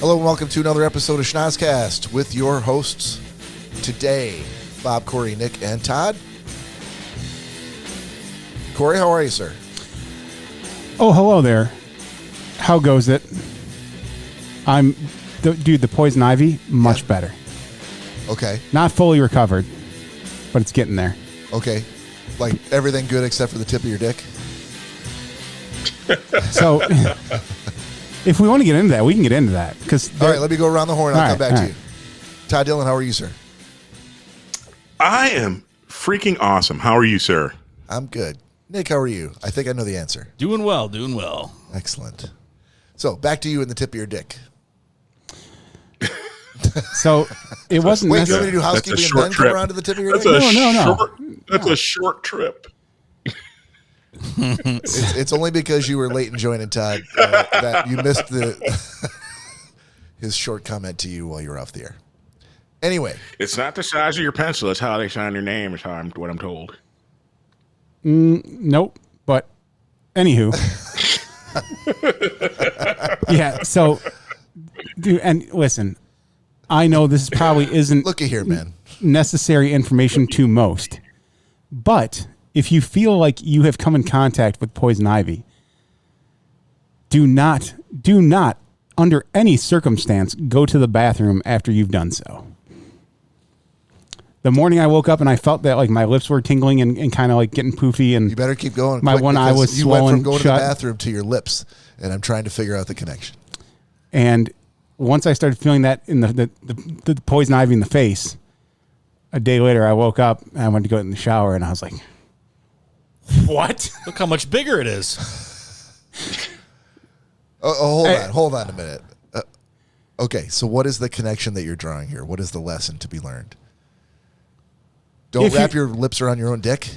Hello and welcome to another episode of Schnozzcast with your hosts today, Bob, Cory, Nick, and Todd. Cory, how are you, sir? Oh, hello there. How goes it? The poison ivy, much better. Okay. Not fully recovered, but it's getting there. Okay. Like everything good except for the tip of your dick? So, if we want to get into that, we can get into that. All right, let me go around the horn. I'll come back to you. Todd Dillon, how are you, sir? I am freaking awesome. How are you, sir? I'm good. Nick, how are you? I think I know the answer. Doing well, doing well. Excellent. So, back to you and the tip of your dick. So, it wasn't... Wait, do you want me to do housekeeping and then come around to the tip of your dick? No. That's a short trip. It's only because you were late in joining Todd that you missed his short comment to you while you were off the air. Anyway. It's not the size of your pencil. It's how they sign your name is what I'm told. Nope. But, anywho. Yeah, so... Dude, and listen... I know this probably isn't looky here, man. Necessary information to most. But if you feel like you have come in contact with poison ivy, do not, under any circumstance, go to the bathroom after you've done so. The morning I woke up and I felt that like my lips were tingling and kind of like getting poofy, and you better keep going. My one eye was swollen. You went from going shut. to the bathroom to your lips, and I'm trying to figure out the connection. And once I started feeling that in the poison ivy in the face, a day later I woke up and I went to go in the shower and I was like, what? Look how much bigger it is. Hold on a minute. Okay, so what is the connection that you're drawing here? What is the lesson to be learned? Don't wrap your lips around your own dick?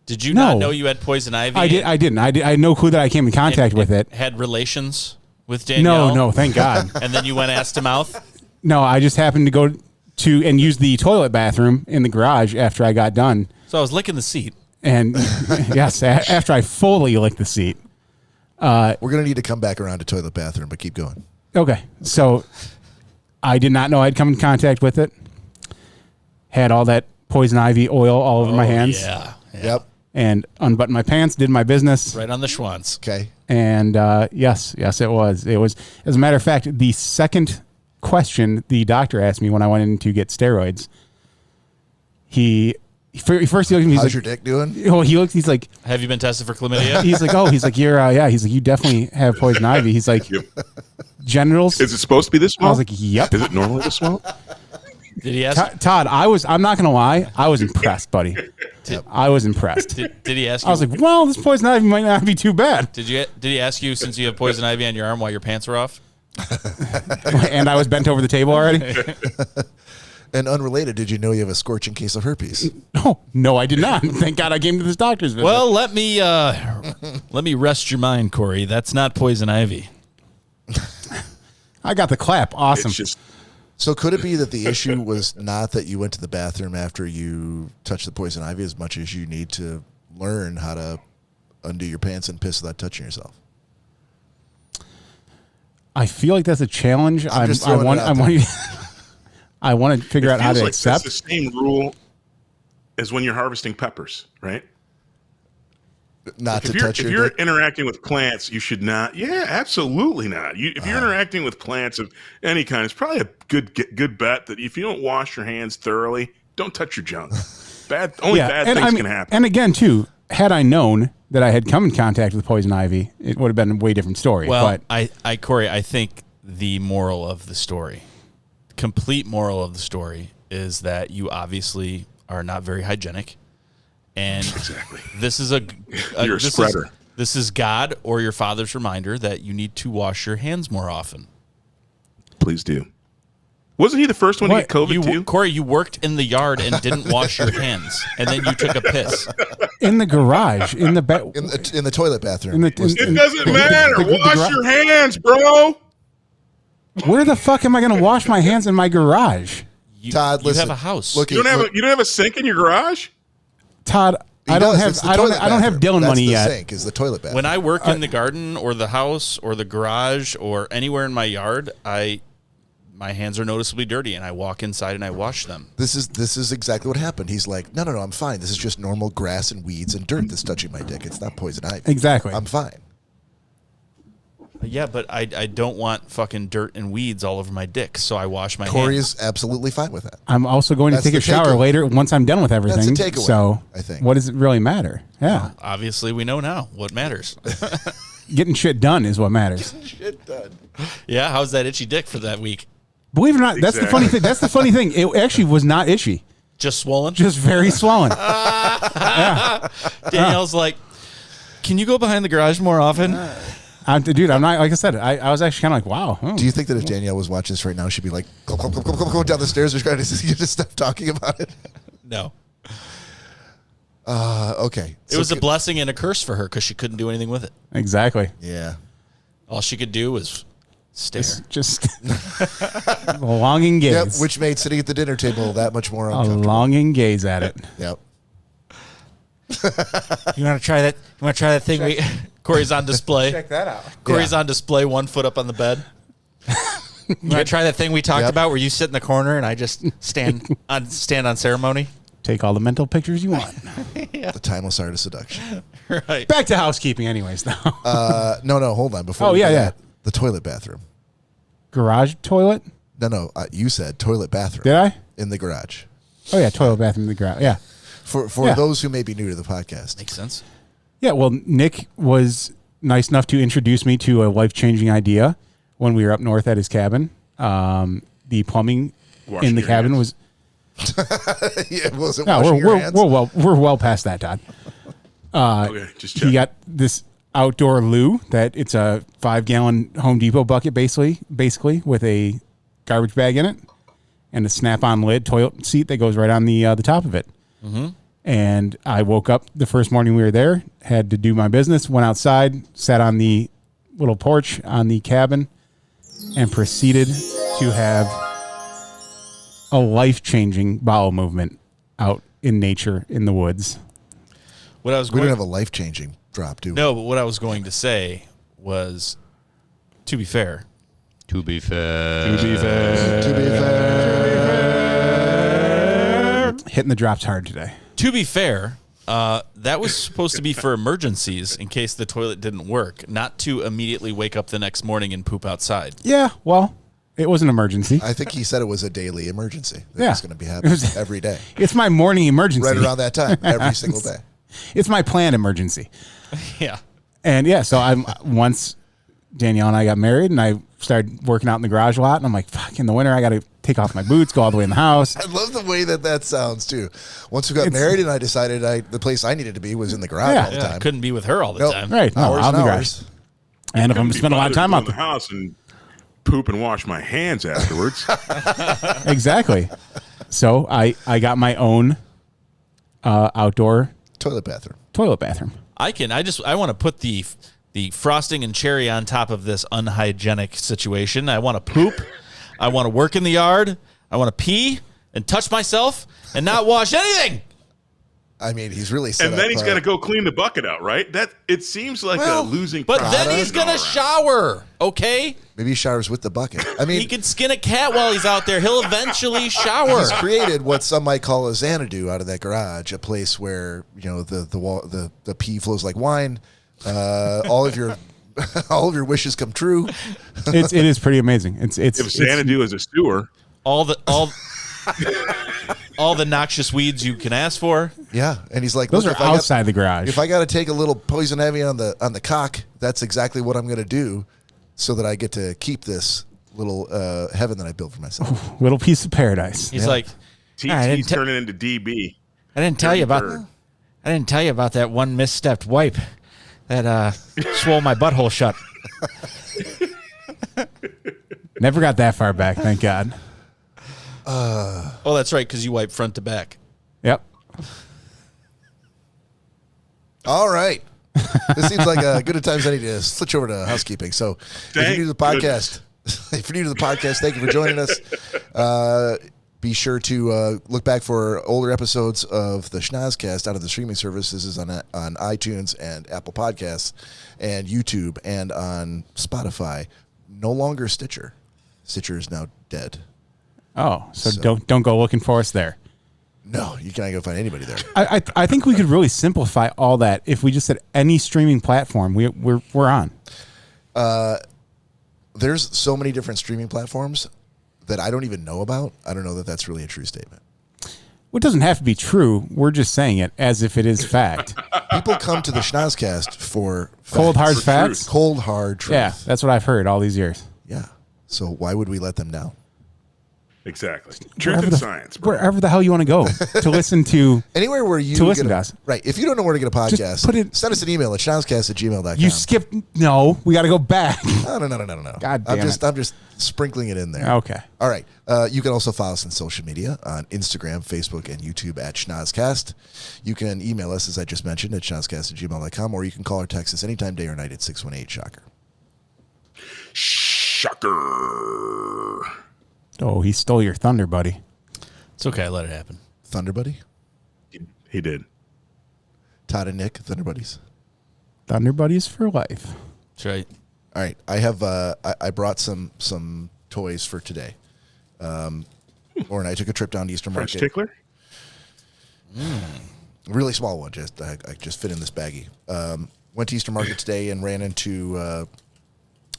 Did you not know you had poison ivy? I didn't. I had no clue that I came in contact with it. Had relations with Danielle? No, thank God. And then you went ass to mouth? No, I just happened to go to and use the toilet bathroom in the garage after I got done. So I was licking the seat. And yes, after I fully licked the seat. We're going to need to come back around to toilet bathroom, but keep going. Okay, so I did not know I'd come in contact with it. Had all that poison ivy oil all over my hands. Yeah. Yep. And unbuttoned my pants, did my business. Right on the schwanz. Okay. And yes, it was. It was, as a matter of fact, the second question the doctor asked me when I went in to get steroids, first he looked at me. How's your dick doing? Oh, he's like, have you been tested for chlamydia? He's like, you're, he's like, you definitely have poison ivy. He's like, genitals. Is it supposed to be this small? I was like, yep. Is it normally this small? Did he ask? Todd, I'm not going to lie. I was impressed, buddy. I was impressed. Did he ask you? I was like, well, this poison ivy might not be too bad. Did he ask you, since you have poison ivy on your arm, why your pants are off? And I was bent over the table already? And unrelated, did you know you have a scorching case of herpes? No, I did not. Thank God I came to this doctor's visit. Well, let me rest your mind, Cory. That's not poison ivy. I got the clap. Awesome. So could it be that the issue was not that you went to the bathroom after you touched the poison ivy as much as you need to learn how to undo your pants and piss without touching yourself? I feel like that's a challenge. I want to figure out how to accept. It's the same rule as when you're harvesting peppers, right? Not to touch your dick? If you're interacting with plants, you should not. Yeah, absolutely not. If you're interacting with plants of any kind, it's probably a good bet that if you don't wash your hands thoroughly, don't touch your junk. Bad things can happen. And again, too, had I known that I had come in contact with poison ivy, it would have been a way different story. Well, but Cory, I think the moral of the story, complete moral of the story, is that you obviously are not very hygienic. And exactly. This is you're a spreader. This is God or your father's reminder that you need to wash your hands more often. Please do. Wasn't he the first one to get COVID too? Cory, you worked in the yard and didn't wash your hands, and then you took a piss in the garage, in the toilet bathroom. It doesn't matter. Wash your hands, bro. Where the fuck am I going to wash my hands in my garage? Todd, listen. You have a house. You don't have a sink in your garage? Todd, I don't have Dillon money yet. The sink is the toilet bathroom. When I work in the garden or the house or the garage or anywhere in my yard, I my hands are noticeably dirty, and I walk inside and I wash them. This is exactly what happened. He's like, no, I'm fine. This is just normal grass and weeds and dirt that's touching my dick. It's not poison ivy. Exactly. I'm fine. Yeah, but I don't want fucking dirt and weeds all over my dick, so I wash my Cory hands. is absolutely fine with that. I'm also going That's to take a the shower takeaway. later once I'm done with everything. That's a takeaway, So I think. what does it really matter? Yeah. Obviously, we know now what matters. Getting shit done is what matters. Shit done. Yeah, how's that itchy dick for that week? Believe it or not, that's the Exactly. funny thing. That's the funny thing. It actually was not itchy. Just swollen? Just very swollen. Danielle's like, can you go behind the garage more often? Dude, I'm not, like I said, I was actually kind of like, wow. Oh. Do you think that if Danielle was watching this right now, she'd be like, go down the stairs or trying to just stop talking about it? No. Okay. It was a blessing and a curse for her because she couldn't do anything with it. Exactly. Yeah. All she could do was stare. Just longing gaze. Yep. Which made sitting at the dinner table that much more a uncomfortable. longing gaze at it. Yep. You want to try that? You want to try that thing? Corey's on display. that out. Corey's on display, 1 foot up on the bed. You want to try that thing we talked Yep. about where you sit in the corner and I just stand on ceremony? Take all the mental pictures you want. The timeless art of seduction. Right. Back to housekeeping, anyways. Now, No, hold on. Before Oh, we yeah, do yeah. that, the toilet bathroom. garage toilet. No, you said toilet bathroom. Did I? In the garage. Oh yeah, toilet bathroom in the garage. Yeah, For Yeah. those who may be new to the podcast. Makes sense. yeah. Well, Nick was nice enough to introduce me to a life-changing idea when we were up north at his cabin. The plumbing Washing in the your cabin hands. was. Yeah, was it No, washing your hands? we're well past that, Todd. Okay, just check. He got this outdoor loo that it's a 5-gallon Home Depot bucket basically with a garbage bag in it and a snap-on lid toilet seat that goes right on the top of it. Mm-hmm. And I woke up the first morning we were there, had to do my business, went outside, sat on the little porch on the cabin, and proceeded to have a life-changing bowel movement out in nature in the woods. What I was We going don't have a life-changing drop, do we? No, but what I was going to say was, to be fair, To be fair. Hitting the drops hard today. that was supposed to be for emergencies in case the toilet didn't work, not to immediately wake up the next morning and poop outside. Yeah, well, it was an emergency. I think he said it was a daily emergency. That Yeah. was going to be happening every day. It's my morning emergency. Right around that time, every single day. It's my planned emergency. Yeah. And yeah, so once Danielle and I got married and I started working out in the garage a lot, and I'm like, fuck, in the winter I got to take off my boots, go all the way in the house. I love the way that sounds, too. Once we got married and I decided the place I needed to be was in the garage Yeah. all the Yeah, time. couldn't be with her all the Nope. time. Right. No, Hours out in and the hours. garage. And if I'm Couldn't be spending a lot of bothered time to go out in the there. house and poop and wash my hands afterwards. Exactly. So I got my own outdoor Toilet bathroom. toilet bathroom. I want to put the frosting and cherry on top of this unhygienic situation. I want to poop. I want to work in the yard. I want to pee and touch myself and not wash anything. I mean, he's really set And then up, he's got to go clean the bucket out, right? That it seems like a losing. But then proposition he's going to all around. shower, okay? Maybe he showers with the bucket. I mean, He can skin a cat while he's out there. He'll eventually shower. he's created what some might call a Xanadu out of that garage, a place where the pee flows like wine. All of your wishes come true. It is pretty amazing. It's If Xanadu is a sewer, all the noxious weeds you can ask for. Yeah, and he's like, those "Look, are if I got- outside the garage. If I got to take a little poison ivy on the cock, that's exactly what I'm going to do, so that I get to keep this little heaven that I built for myself." Little piece of paradise. He's like, he's turning into DB. I didn't tell you about. Bird. I didn't tell you about that one misstepped wipe that swole my butthole shut. Never got that far back, thank God. oh, that's right, because you wipe front to back. Yep. All right. This seems like a good time as any to switch over to housekeeping. So, if you're Thank new to the podcast, thank you for joining us. Be sure to look back for older episodes of the Schnozzcast out of the streaming service. This is on iTunes and Apple Podcasts and YouTube and on Spotify. No longer Stitcher. Stitcher is now dead. Oh, so don't go looking for us there. No, you can't go find anybody there. I think we could really simplify all that if we just said any streaming platform we're on. There's so many different streaming platforms that I don't even know about. I don't know that that's really a true statement. Well, it doesn't have to be true. We're just saying it as if it is fact. People come to the Schnozzcast for Cold, hard facts. facts? Cold, hard truth. Yeah, that's what I've heard all these years. Yeah. So why would we let them down? Exactly. Truth and science. Bro. Wherever the hell you want to go to listen to. Anywhere where you To listen to us. Right. If you don't know where to get a podcast, send us an email at schnozzcast@gmail.com. You skipped. No, we got to go back. No. God damn I'm just sprinkling it in there. Okay. All right. You can also follow us on social media on Instagram, Facebook, and YouTube at Schnozzcast. You can email us, as I just mentioned, at schnozzcast@gmail.com, or you can call or text us anytime, day or night, at 618-SHOCKER. Shocker. Oh, he stole your thunder, buddy. It's okay. Let it happen. Thunder Buddy? He did. Todd and Nick, Thunder Buddies. Thunder buddies for life. That's right. All right. I have I brought some toys for today. Laura and I took a trip down to Eastern French Market. tickler? Really small one. I just fit in this baggie. Went to Eastern Market today and ran into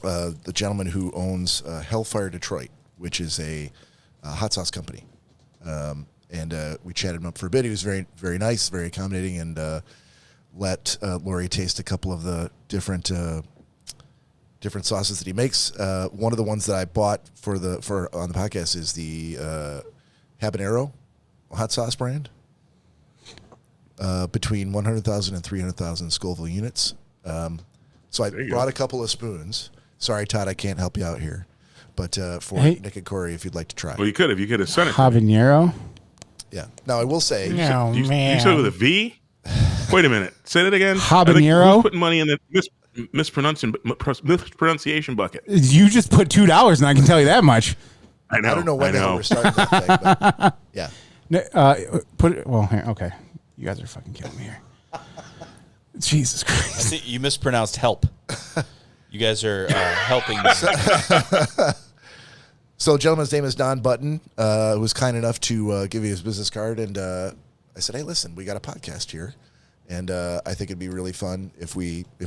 the gentleman who owns Hellfire Detroit, which is a hot sauce company. And we chatted him up for a bit. He was very, very nice, very accommodating, and let Lori taste a couple of the different sauces that he makes. One of the ones that I bought for on the podcast is the habanero hot sauce brand. Between 100,000 and 300,000 Scoville units. So I brought a couple of spoons. Sorry, Todd, I can't help you out here. But for Nick and Cory, if you'd like to try. Well, you could have sent it. Habanero? Yeah. Now, I will say. No, you man. said it with a V? Wait a minute. Say that again. Habanero? Who's putting money in the mispronunciation bucket? You just put $2, and I can tell you that much. I know. I don't know when the hell we're starting that thing, but yeah. Put it. Well, here, okay. You guys are fucking killing me here. Jesus Christ. I think you mispronounced help. You guys are helping. So, gentleman's name is Don Button, who was kind enough to give you his business card. And I said, hey, listen, we got a podcast here. And I think it'd be really fun if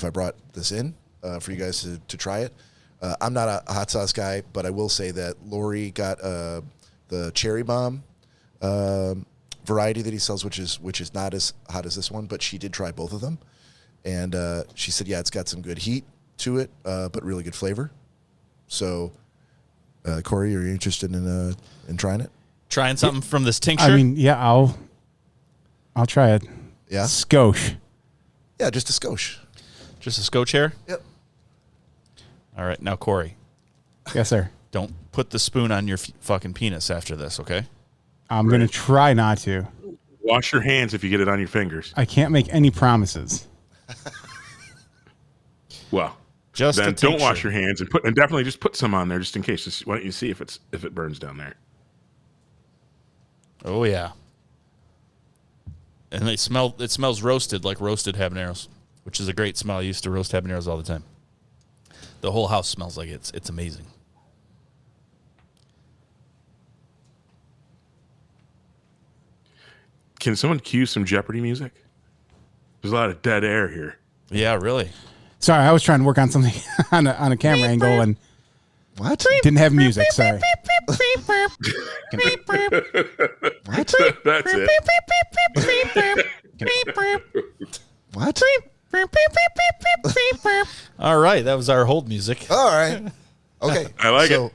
I brought this in for you guys to try it. I'm not a hot sauce guy, but I will say that Lori got the Cherry Bomb variety that he sells, which is not as hot as this one, but she did try both of them. And she said, yeah, it's got some good heat to it, but really good flavor. So, Cory, are you interested in trying it? Trying something from this tincture? I mean, yeah, I'll try it. Yeah? Skosh. Yeah, just a skosh. Just a scotch chair? Yep. All right. Now, Cory, Yes, sir. don't put the spoon on your fucking penis after this, okay? I'm going to try not to. Wash your hands if you get it on your fingers. I can't make any promises. Well, Just then a don't tincture. wash your hands and definitely just put some on there just in case. Why don't you see if it burns down there? Oh, yeah. And it smells roasted, like roasted habaneros, which is a great smell. I used to roast habaneros all the time. The whole house smells like it. It's amazing. Can someone cue some Jeopardy music? There's a lot of dead air here. Yeah, really. Sorry, I was trying to work on something on a camera angle and What? didn't have music. Sorry. That's it. What? All right, that was our hold music. All right. Okay. I like it.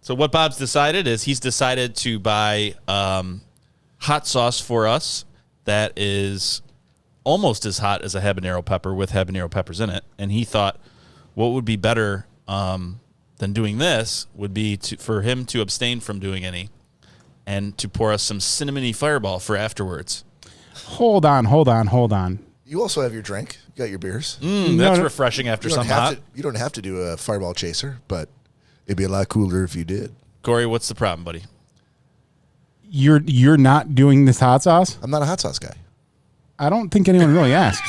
So what Bob's decided is he's decided to buy hot sauce for us that is almost as hot as a habanero pepper with habanero peppers in it. And he thought what would be better than doing this would be for him to abstain from doing any and to pour us some cinnamony fireball for afterwards. Hold on. You also have your drink. You got your beers. That's refreshing after something hot. You don't have to do a fireball chaser, but it'd be a lot cooler if you did. Cory, what's the problem, buddy? You're not doing this hot sauce? I'm not a hot sauce guy. I don't think anyone really asked.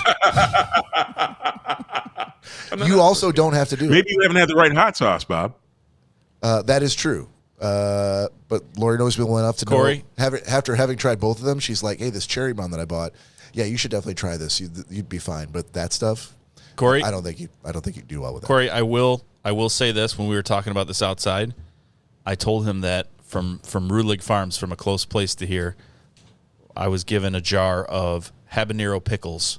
You also don't have to do it. Maybe you haven't had the right hot sauce, Bob. That is true. But Lori knows me well enough to Cory? know. After having tried both of them, she's like, "Hey, this cherry bomb that I bought, yeah, you should definitely try this. You'd be fine." But that stuff, Cory, I don't think you do well with that. Cory, I will say this when we were talking about this outside. I told him that from Rudelig Farms, from a close place to here, I was given a jar of habanero pickles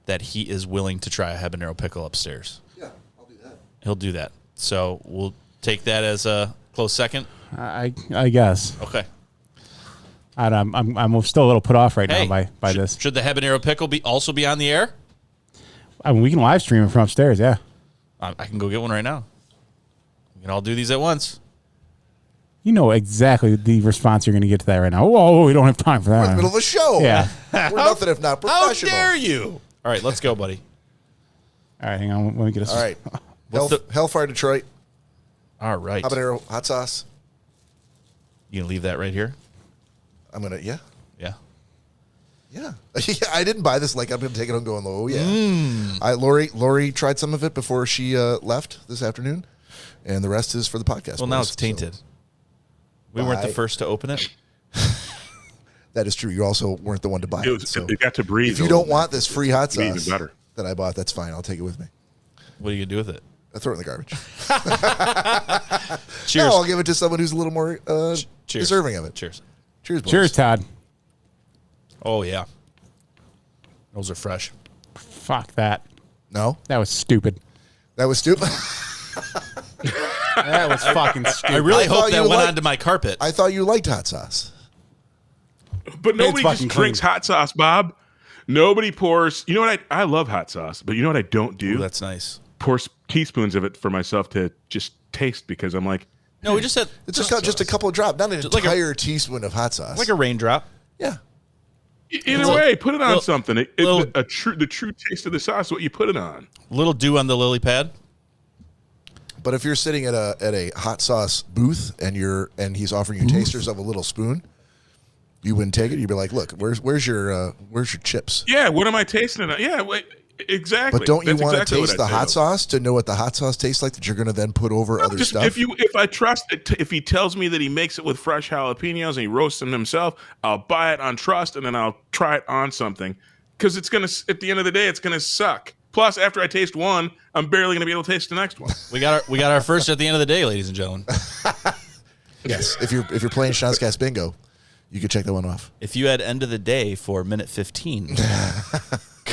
that he is willing to try a habanero pickle upstairs. Yeah, I'll do that. He'll do that. So we'll take that as a close second. I guess. Okay. I'm still a little put off right now by this. Should the habanero pickle also be on the air? I mean, we can live stream it from upstairs. Yeah. I can go get one right now. We can all do these at once. You know exactly the response you're going to get to that right now. Whoa, we don't have time for that. We're in the middle of a show. Yeah. We're nothing if not How professional. dare you? All right, let's go, buddy. All right, hang on. Let me get us. All right. What's Hellfire Detroit, All right. habanero hot sauce. You can leave that right here? I'm gonna Yeah. Yeah, I didn't buy this like I'm going to take it home going, oh, yeah. Lori tried some of it before she left this afternoon, and the rest is for the podcast. Well, now boys, it's tainted. so We weren't the Bye. first to open it. that is true. You also weren't the one to buy it. So It got to breathe. if you don't want this free hot It'd be sauce even better. that I bought, that's fine. I'll take it with me. What are you going to do with it? I throw it in the garbage. Cheers. No, I'll give it to someone who's a little more Cheers. deserving of it. Cheers. Cheers, boys. Cheers, Todd. Oh, yeah. Those are fresh. Fuck that. No, That was stupid. that was stupid. That was fucking stupid. I really I hope thought that you went liked- onto my carpet. I thought you liked hot sauce. But nobody just fucking drinks clean. hot sauce, Bob. Nobody pours. You know what? I love hot sauce, but you know what I don't do? Ooh, that's nice. Pour teaspoons of it for myself to just taste because I'm like, No, we just had It's just a couple of drops, not an like a- entire teaspoon of hot sauce. like a raindrop. yeah. either way, put it on something. little- The true taste of the sauce is what you put it on. Little dew on the lily pad. But if you're sitting at a hot sauce booth and he's offering you tasters of a little spoon, you wouldn't take it. You'd be like, "Look, where's your chips?" Yeah, what am I tasting? Yeah, wait, exactly. But don't you That's want to exactly what taste I the say, hot though. sauce to know what the hot sauce tastes like that you're going to then put over other Just stuff? if I trust it, if he tells me that he makes it with fresh jalapenos and he roasts them himself, I'll buy it on trust and then I'll try it on something because it's gonna at the end of the day it's gonna suck. Plus, after I taste one, I'm barely gonna be able to taste the next one. We got our first at the end of the day, ladies and gentlemen. Yes, if you're playing Schnozzcast Bingo, you could check that one off. If you had end of the day for minute 15,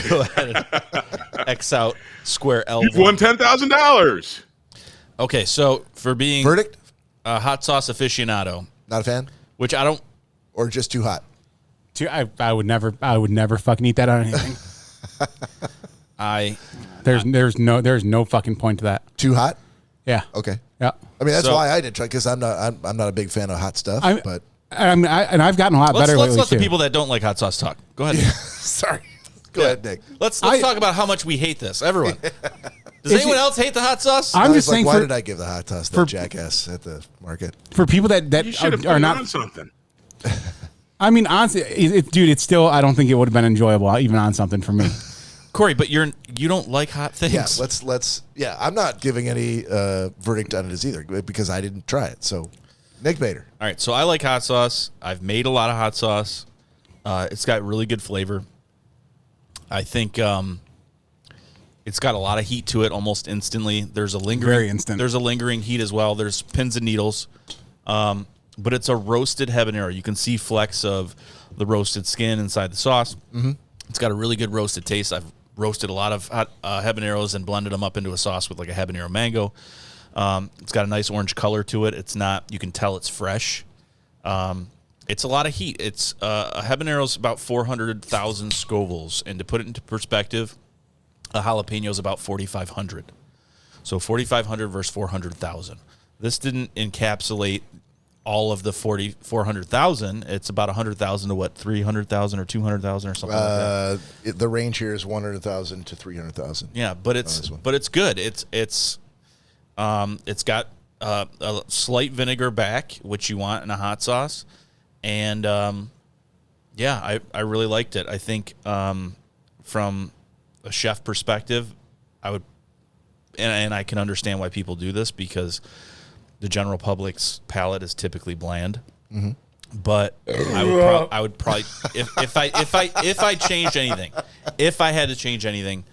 go ahead and X out square L. You've won $10,000. Okay, so for being Verdict? a hot sauce aficionado, Not a fan, which I don't. or just too hot? I would never fucking eat that on anything. There's no fucking point to that. Too hot? Yeah. Okay. Yeah. I mean, that's So- why I didn't try because I'm not a big fan of hot stuff. But I've gotten a lot better Let's lately let the too. people that don't like hot sauce talk. Go ahead. sorry, go ahead, Nick. Let's talk about how much we hate this. Everyone. Does Is anyone it- else hate the hot sauce? I'm I was just like, saying why for, did I give the hot sauce to for- that jackass at the market? for people that You should have put are it not. on something. I mean, honestly, dude, it's still. I don't think it would have been enjoyable even on something for me. Corey, but you don't like hot things. Yeah, let's. Yeah, I'm not giving any verdict on it as either because I didn't try it. So, Nick Bader. All right, so I like hot sauce. I've made a lot of hot sauce. It's got really good flavor. I think it's got a lot of heat to it almost instantly. There's a lingering, Very instant. There's a lingering heat as well. There's pins and needles, but it's a roasted habanero. You can see flecks of the roasted skin inside the sauce. Mm-hmm. It's got a really good roasted taste. I've roasted a lot of hot habaneros and blended them up into a sauce with like a habanero mango. It's got a nice orange color to it. It's not, you can tell it's fresh. It's a lot of heat. It's a habanero's about 400,000 Scovilles, and to put it into perspective, a jalapeno is about 4,500. So 4,500 versus 400,000. This didn't encapsulate all of the 400,000. It's about 100,000 to what, 300,000 or 200,000 or something like that. The range here is 100,000 to 300,000. Yeah, but it's good. It's got a slight vinegar back, which you want in a hot sauce, and yeah, I really liked it. I think from a chef perspective, I would, and I can understand why people do this because the general public's palate is typically bland. Mm-hmm. But I would probably if I changed anything, if I had to change anything,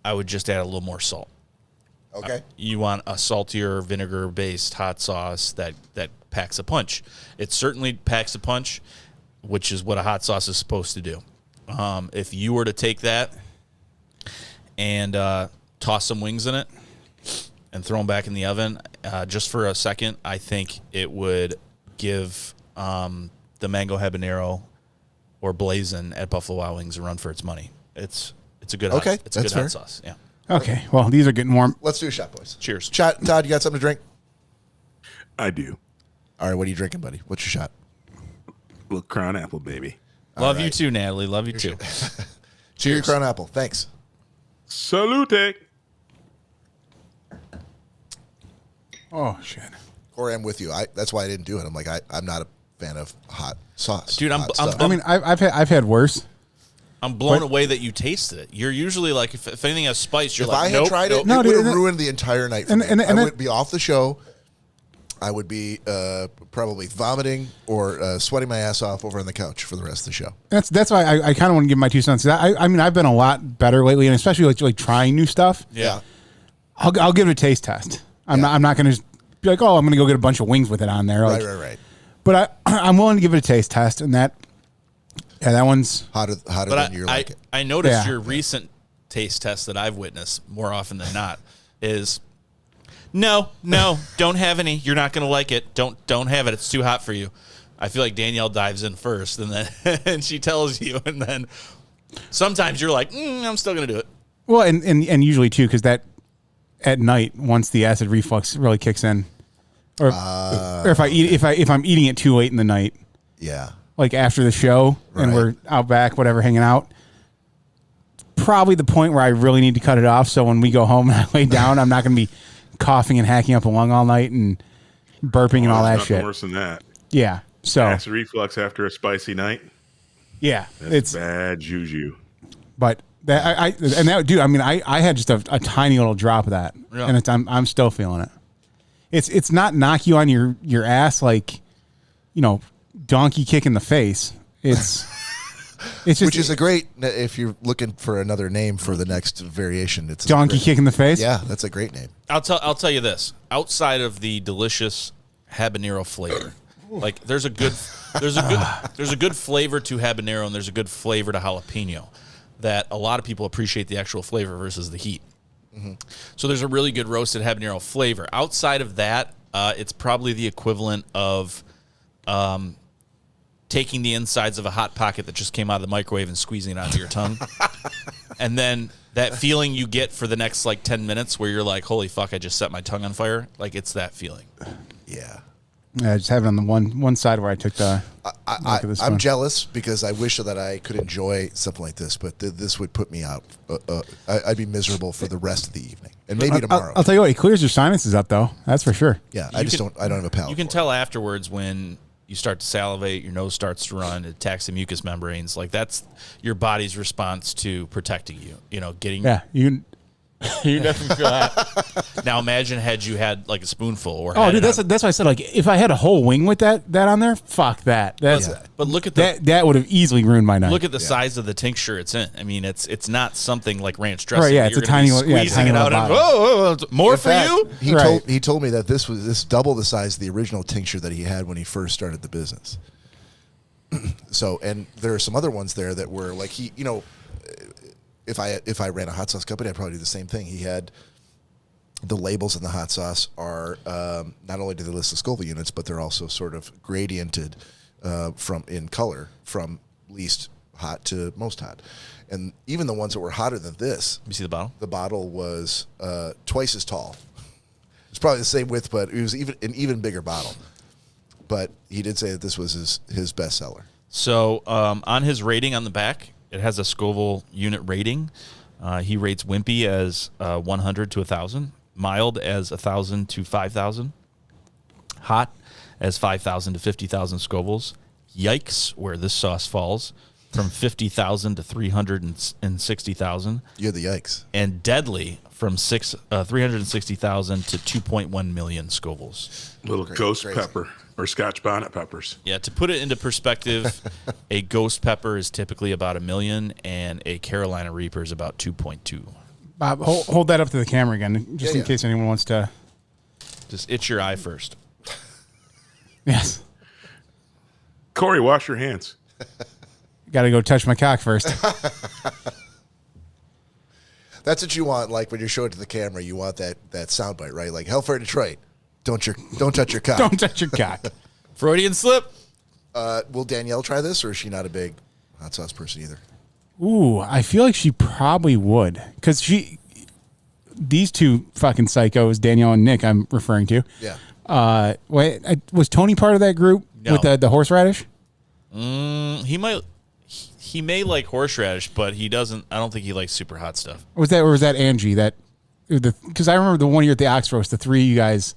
I would just add a little more salt. Okay. You want a saltier vinegar-based hot sauce that packs a punch. It certainly packs a punch, which is what a hot sauce is supposed to do. If you were to take that and toss some wings in it and throw them back in the oven just for a second, I think it would give the mango habanero or blazing at Buffalo Wild Wings a run for its money. It's a good Okay, it's a that's good fair. hot sauce. Yeah. Okay. Well, these are getting warm. Let's do a shot, boys. Cheers. Shot, Todd, you got something to drink? I do. All right, what are you drinking, buddy? What's your shot? Little Crown Apple, baby. Love you too, Natalie. Love you too. Cheers, Crown Apple. Thanks. Salute. Oh shit. Corey, I'm with you. That's why I didn't do it. I'm like, I'm not a fan of hot sauce. Dude, hot stuff. I mean, I've had worse. I'm blown away that you tasted it. You're usually like, if anything has spice, you're if like, I had nope, tried nope. it, No, it would dude, have ruined the entire night for me. I would be off the show. I would be probably vomiting or sweating my ass off over on the couch for the rest of the show. That's why I kind of want to give my 2 cents. I mean, I've been a lot better lately, and especially like trying new stuff. Yeah. I'll give it a taste test. I'm not going to just be like, oh, I'm going to go get a bunch of wings with it on there. Like, Right. But I'm willing to give it a taste test, and that one's Hotter But than you like it. I noticed Yeah. your recent taste test that I've witnessed more often than not is no, don't have any. You're not going to like it. Don't have it. It's too hot for you. I feel like Danielle dives in first, and then and she tells you, and then sometimes you're like, I'm still going to do it. well, and usually too, because that at night once the acid reflux really kicks in, or if I'm eating it too late in the night, Yeah. like after the show and Right. we're out back, whatever, hanging out. Probably the point where I really need to cut it off. So when we go home and I lay down, I'm not going to be coughing and hacking up a lung all night and burping and all that Nothing shit. worse than that. Yeah. So Acid reflux after a spicy night. yeah, That's it's bad juju. but that dude. I mean, I had just a tiny little drop of that, Yeah. and I'm still feeling it. It's not knock you on your ass like, donkey kick in the face. It's just Which is a great, if you're looking for another name for the next variation, it's donkey kick in the face. Yeah, that's a great name. I'll tell you this. Outside of the delicious habanero flavor, like there's a good flavor to habanero, and there's a good flavor to jalapeno that a lot of people appreciate the actual flavor versus the heat. Mm-hmm. So there's a really good roasted habanero flavor. Outside of that, it's probably the equivalent of taking the insides of a Hot Pocket that just came out of the microwave and squeezing it onto your tongue. And then that feeling you get for the next like 10 minutes where you're like, holy fuck, I just set my tongue on fire. Like, it's that feeling. Yeah. I just have it on the one side where I took the. look at this I'm one. jealous because I wish that I could enjoy something like this, but this would put me out. I'd be miserable for the rest of the evening, and maybe tomorrow. I'll tell you what, it clears your sinuses up though. That's for sure. Yeah, I don't have a palate. You can for tell afterwards when you start to salivate, your nose starts to run, it attacks the mucous membranes. Like, that's your body's response to protecting you, getting. Yeah, you definitely feel that. Now imagine had you had like a spoonful or. Oh, had dude, it that's why I said, like, if I had a whole wing with that on there, fuck that. That's But look at the that would have easily ruined my night. look at the size of the tincture it's in. I mean, it's not something like ranch dressing. Right, yeah, that it's a you're gonna be tiny little- squeezing tiny it out little and bottle. more In for fact, you. He told me that this double the size of the original tincture that he had when he first started the business. So, and there are some other ones there that were like if I ran a hot sauce company, I'd probably do the same thing. He had the labels in the hot sauce are not only do they list the Scoville units, but they're also sort of gradiented from in color from least hot to most hot. And even the ones that were hotter than this, You see the bottle? the bottle was twice as tall. It's probably the same width, but it was an even bigger bottle. But he did say that this was his best seller. So on his rating on the back, it has a Scoville unit rating. He rates wimpy as 100 to 1,000, mild as 1,000 to 5,000, hot as 5,000 to 50,000 Scovilles. Yikes, where this sauce falls, from 50,000 to 360,000. You're the yikes. And deadly from 360,000 to 2.1 million Scovilles. Little ghost pepper or Scotch bonnet peppers. Yeah, to put it into perspective, a ghost pepper is typically about 1 million, and a Carolina Reaper is about 2.2. Bob, hold that up to the camera again, just in case anyone wants to. Just itch your eye first. Yes. Cory, wash your hands. Got to go touch my cock first. That's what you want. Like when you show it to the camera, you want that soundbite, right? Like Hellfire Detroit. Don't touch your cock. Don't touch your cock. Freudian slip. Will Danielle try this, or is she not a big hot sauce person either? Ooh, I feel like she probably would, because these two fucking psychos, Danielle and Nick, I'm referring to. Yeah. Was Tony part of that group with the horseradish? He may like horseradish, but he doesn't. I don't think he likes super hot stuff. Or was that Angie? Because I remember the one year at the Ox Roast, the three of you guys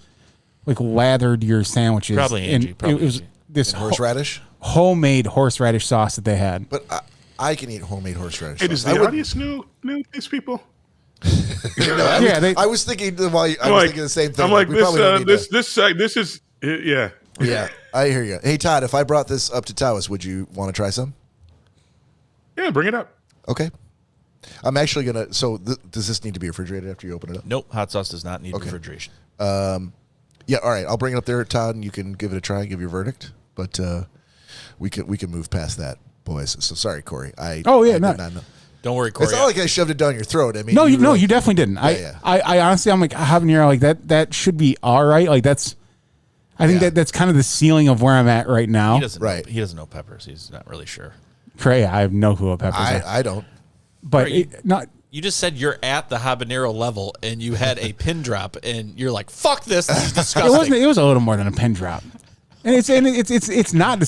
like lathered your sandwiches. Probably Angie. It was this horseradish, homemade horseradish sauce that they had. But I can eat homemade horseradish. Hey, does the audience know these people? I was thinking thinking the same thing. I'm like, this is yeah. Yeah, I hear you. Hey, Todd, if I brought this up to Tawas, would you want to try some? Yeah, bring it up. Okay. I'm actually going to... So does this need to be refrigerated after you open it up? Nope, hot sauce does not need refrigeration. Yeah, all right. I'll bring it up there, Todd, and you can give it a try and give your verdict. But we can move past that, boys. So sorry, Cory. I did not know. Don't worry, Cory. It's not like I shoved it down your throat. I mean, you definitely didn't. Yeah, I honestly, I'm like, habanero, like that should be all right. Like I think that's kind of the ceiling of where I'm at right now. He doesn't know peppers. He's not really sure. Cray, I have no clue what peppers are. I don't. But you just said you're at the habanero level, and you had a pin drop, and you're like, "Fuck this! This is disgusting." It was a little more than a pin drop, and it's not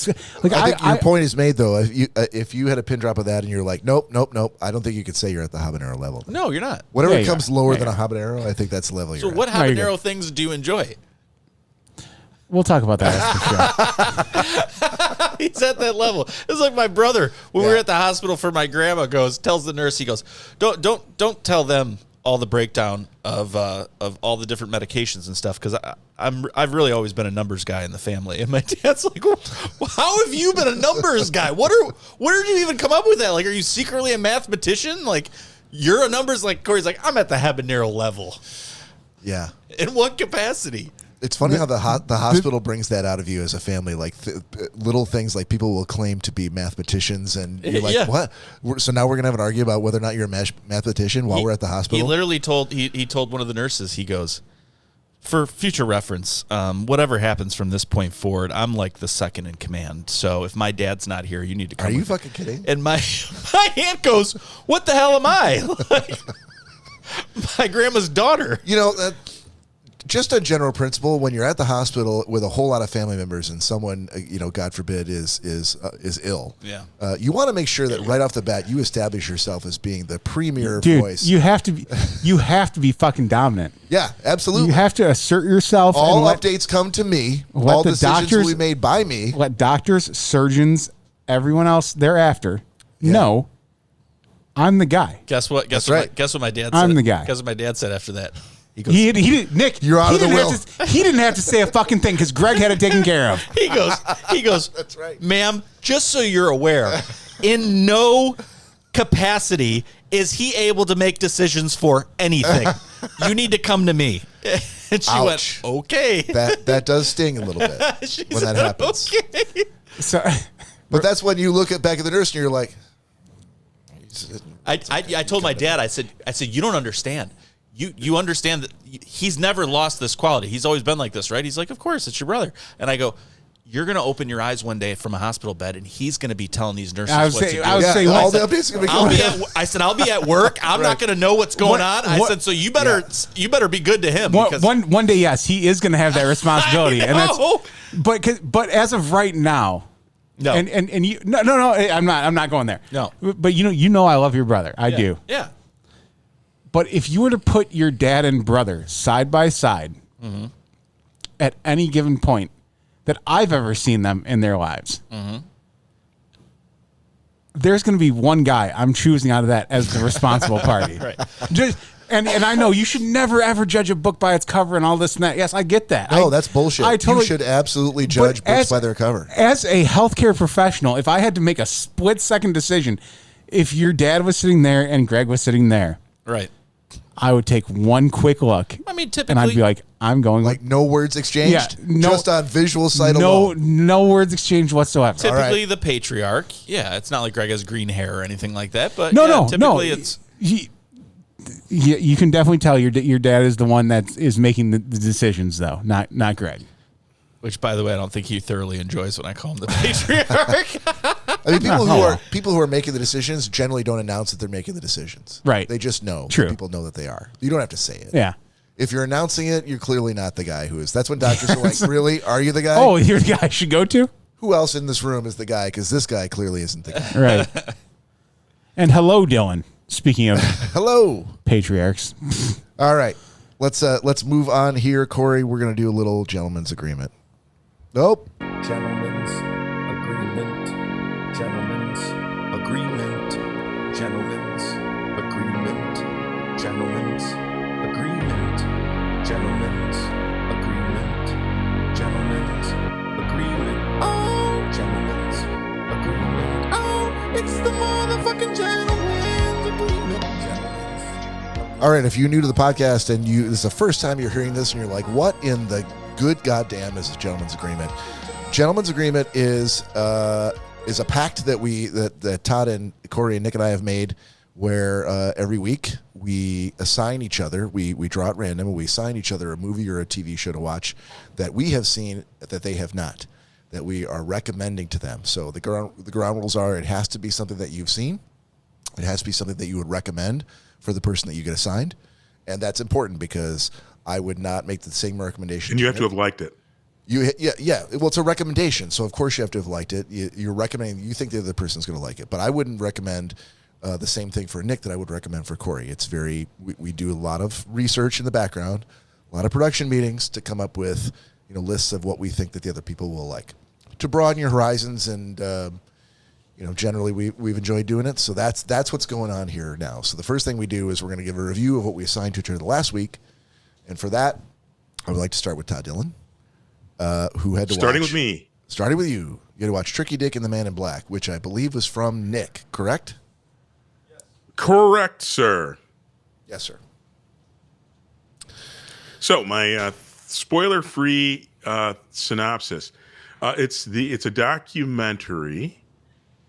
like I think your point is made though. If you had a pin drop of that, and you're like, nope, I don't think you could say you're at the habanero level. No, you're not. Whatever comes lower than a habanero, I think that's the level you're at. So what habanero things do you enjoy? We'll talk about that after show. He's at that level. It's like my brother when we were at the hospital for my grandma. Tells the nurse, he goes, don't tell them all the breakdown of all the different medications and stuff, because I've really always been a numbers guy in the family. And my dad's like, how have you been a numbers guy? Where did you even come up with that? Like, are you secretly a mathematician? Like, you're a numbers, like Cory's like, I'm at the habanero level. Yeah. In what capacity? It's funny how the hospital brings that out of you as a family, like little things like people will claim to be mathematicians, and you're like, what? So now we're going to have an argument about whether or not you're a mathematician while we're at the hospital? He literally told one of the nurses, he goes, for future reference, whatever happens from this point forward, I'm like the second in command. So if my dad's not here, you need to come. Are you fucking kidding? And my aunt goes, what the hell am I? Like, my grandma's daughter. You know, just a general principle, when you're at the hospital with a whole lot of family members and someone, God forbid, is ill, you want to make sure that right off the bat you establish yourself as being the premier voice. You have to be fucking dominant. Yeah, absolutely. You have to assert yourself. All updates come to me. All decisions will be made by me. Let doctors, surgeons, everyone else thereafter know I'm the guy. Guess what? Guess what my dad said. I'm the guy. Guess what my dad said after that. He goes, he didn't, Nick, you're out of the will. He didn't have to say a fucking thing because Greg had it taken care of. He goes, that's right. Ma'am, just so you're aware, in no capacity is he able to make decisions for anything. You need to come to me. And she went, okay. That does sting a little bit when that happens. Okay. So, but that's when you look back at the nurse and you're like, I told my dad, I said, you don't understand. You understand that he's never lost this quality. He's always been like this, right? He's like, of course, it's your brother. And I go, you're going to open your eyes one day from a hospital bed, and he's going to be telling these nurses what to do. All the updates are going to be I said, I'll be at work. I'm not going to know what's going on. I said, so you better be good to him. One day, yes, he is going to have that responsibility. And but as of right now, no, and you, no, I'm not going there. No, but you know, I love your brother. I do. Yeah. But if you were to put your dad and brother side by side at any given point that I've ever seen them in their lives, there's going to be one guy I'm choosing out of that as the responsible party. Right. And I know you should never, ever judge a book by its cover and all this and that. Yes, I get that. No, that's bullshit. I totally, you should absolutely judge books by their cover. As a healthcare professional, if I had to make a split-second decision, if your dad was sitting there and Greg was sitting there, Right. I would take one quick look. I mean, typically, and I'd be like, I'm going. Like no words exchanged? Yeah, just on visual sight alone? No words exchanged whatsoever. typically the patriarch. Yeah, it's not like Greg has green hair or anything like that. But typically it's. You can definitely tell your dad is the one that is making the decisions, though, not Greg. Which, by the way, I don't think he thoroughly enjoys when I call him the patriarch. I mean, people who are making the decisions generally don't announce that they're making the decisions. Right. They just know. True. People know that they are. You don't have to say it. Yeah. If you're announcing it, you're clearly not the guy who is. That's when doctors are like, really? Are you the guy? Oh, you're the guy I should go to? Who else in this room is the guy? Because this guy clearly isn't the guy. Right. And hello, Dylan. Speaking of Hello. patriarchs. All right. Let's move on here, Corey. We're going to do a little gentleman's agreement. Nope. Gentlemen's agreement. Gentlemen's agreement. Gentlemen's agreement. Gentlemen's agreement. Gentlemen's agreement. Gentlemen's agreement. Oh, gentlemen's agreement. Oh, it's the motherfucking gentleman's agreement. Gentlemen's. All right. If you're new to the podcast and this is the first time you're hearing this and you're like, what in the good goddamn is a gentleman's agreement? Gentleman's agreement is a pact that Todd and Cory and Nick and I have made, where every week we assign each other, we draw at random, and we assign each other a movie or a TV show to watch that we have seen that they have not, that we are recommending to them. So the ground rules are: it has to be something that you've seen, it has to be something that you would recommend for the person that you get assigned, and that's important because I would not make the same recommendation. And you have to have liked it. Yeah. Well, it's a recommendation, so of course you have to have liked it. You're recommending. You think the other person's going to like it, but I wouldn't recommend the same thing for Nick that I would recommend for Cory. It's we do a lot of research in the background, a lot of production meetings to come up with lists of what we think that the other people will like, to broaden your horizons. And generally we've enjoyed doing it. So that's what's going on here now. So the first thing we do is we're going to give a review of what we assigned to each other last week. And for that, I would like to start with Todd Dillon, who had to Starting with me. Starting with you. You had to watch Tricky Dick and the Man in Black, which I believe was from Nick, correct? Yes. Correct, sir. Yes, sir. So my spoiler-free synopsis. It's a documentary,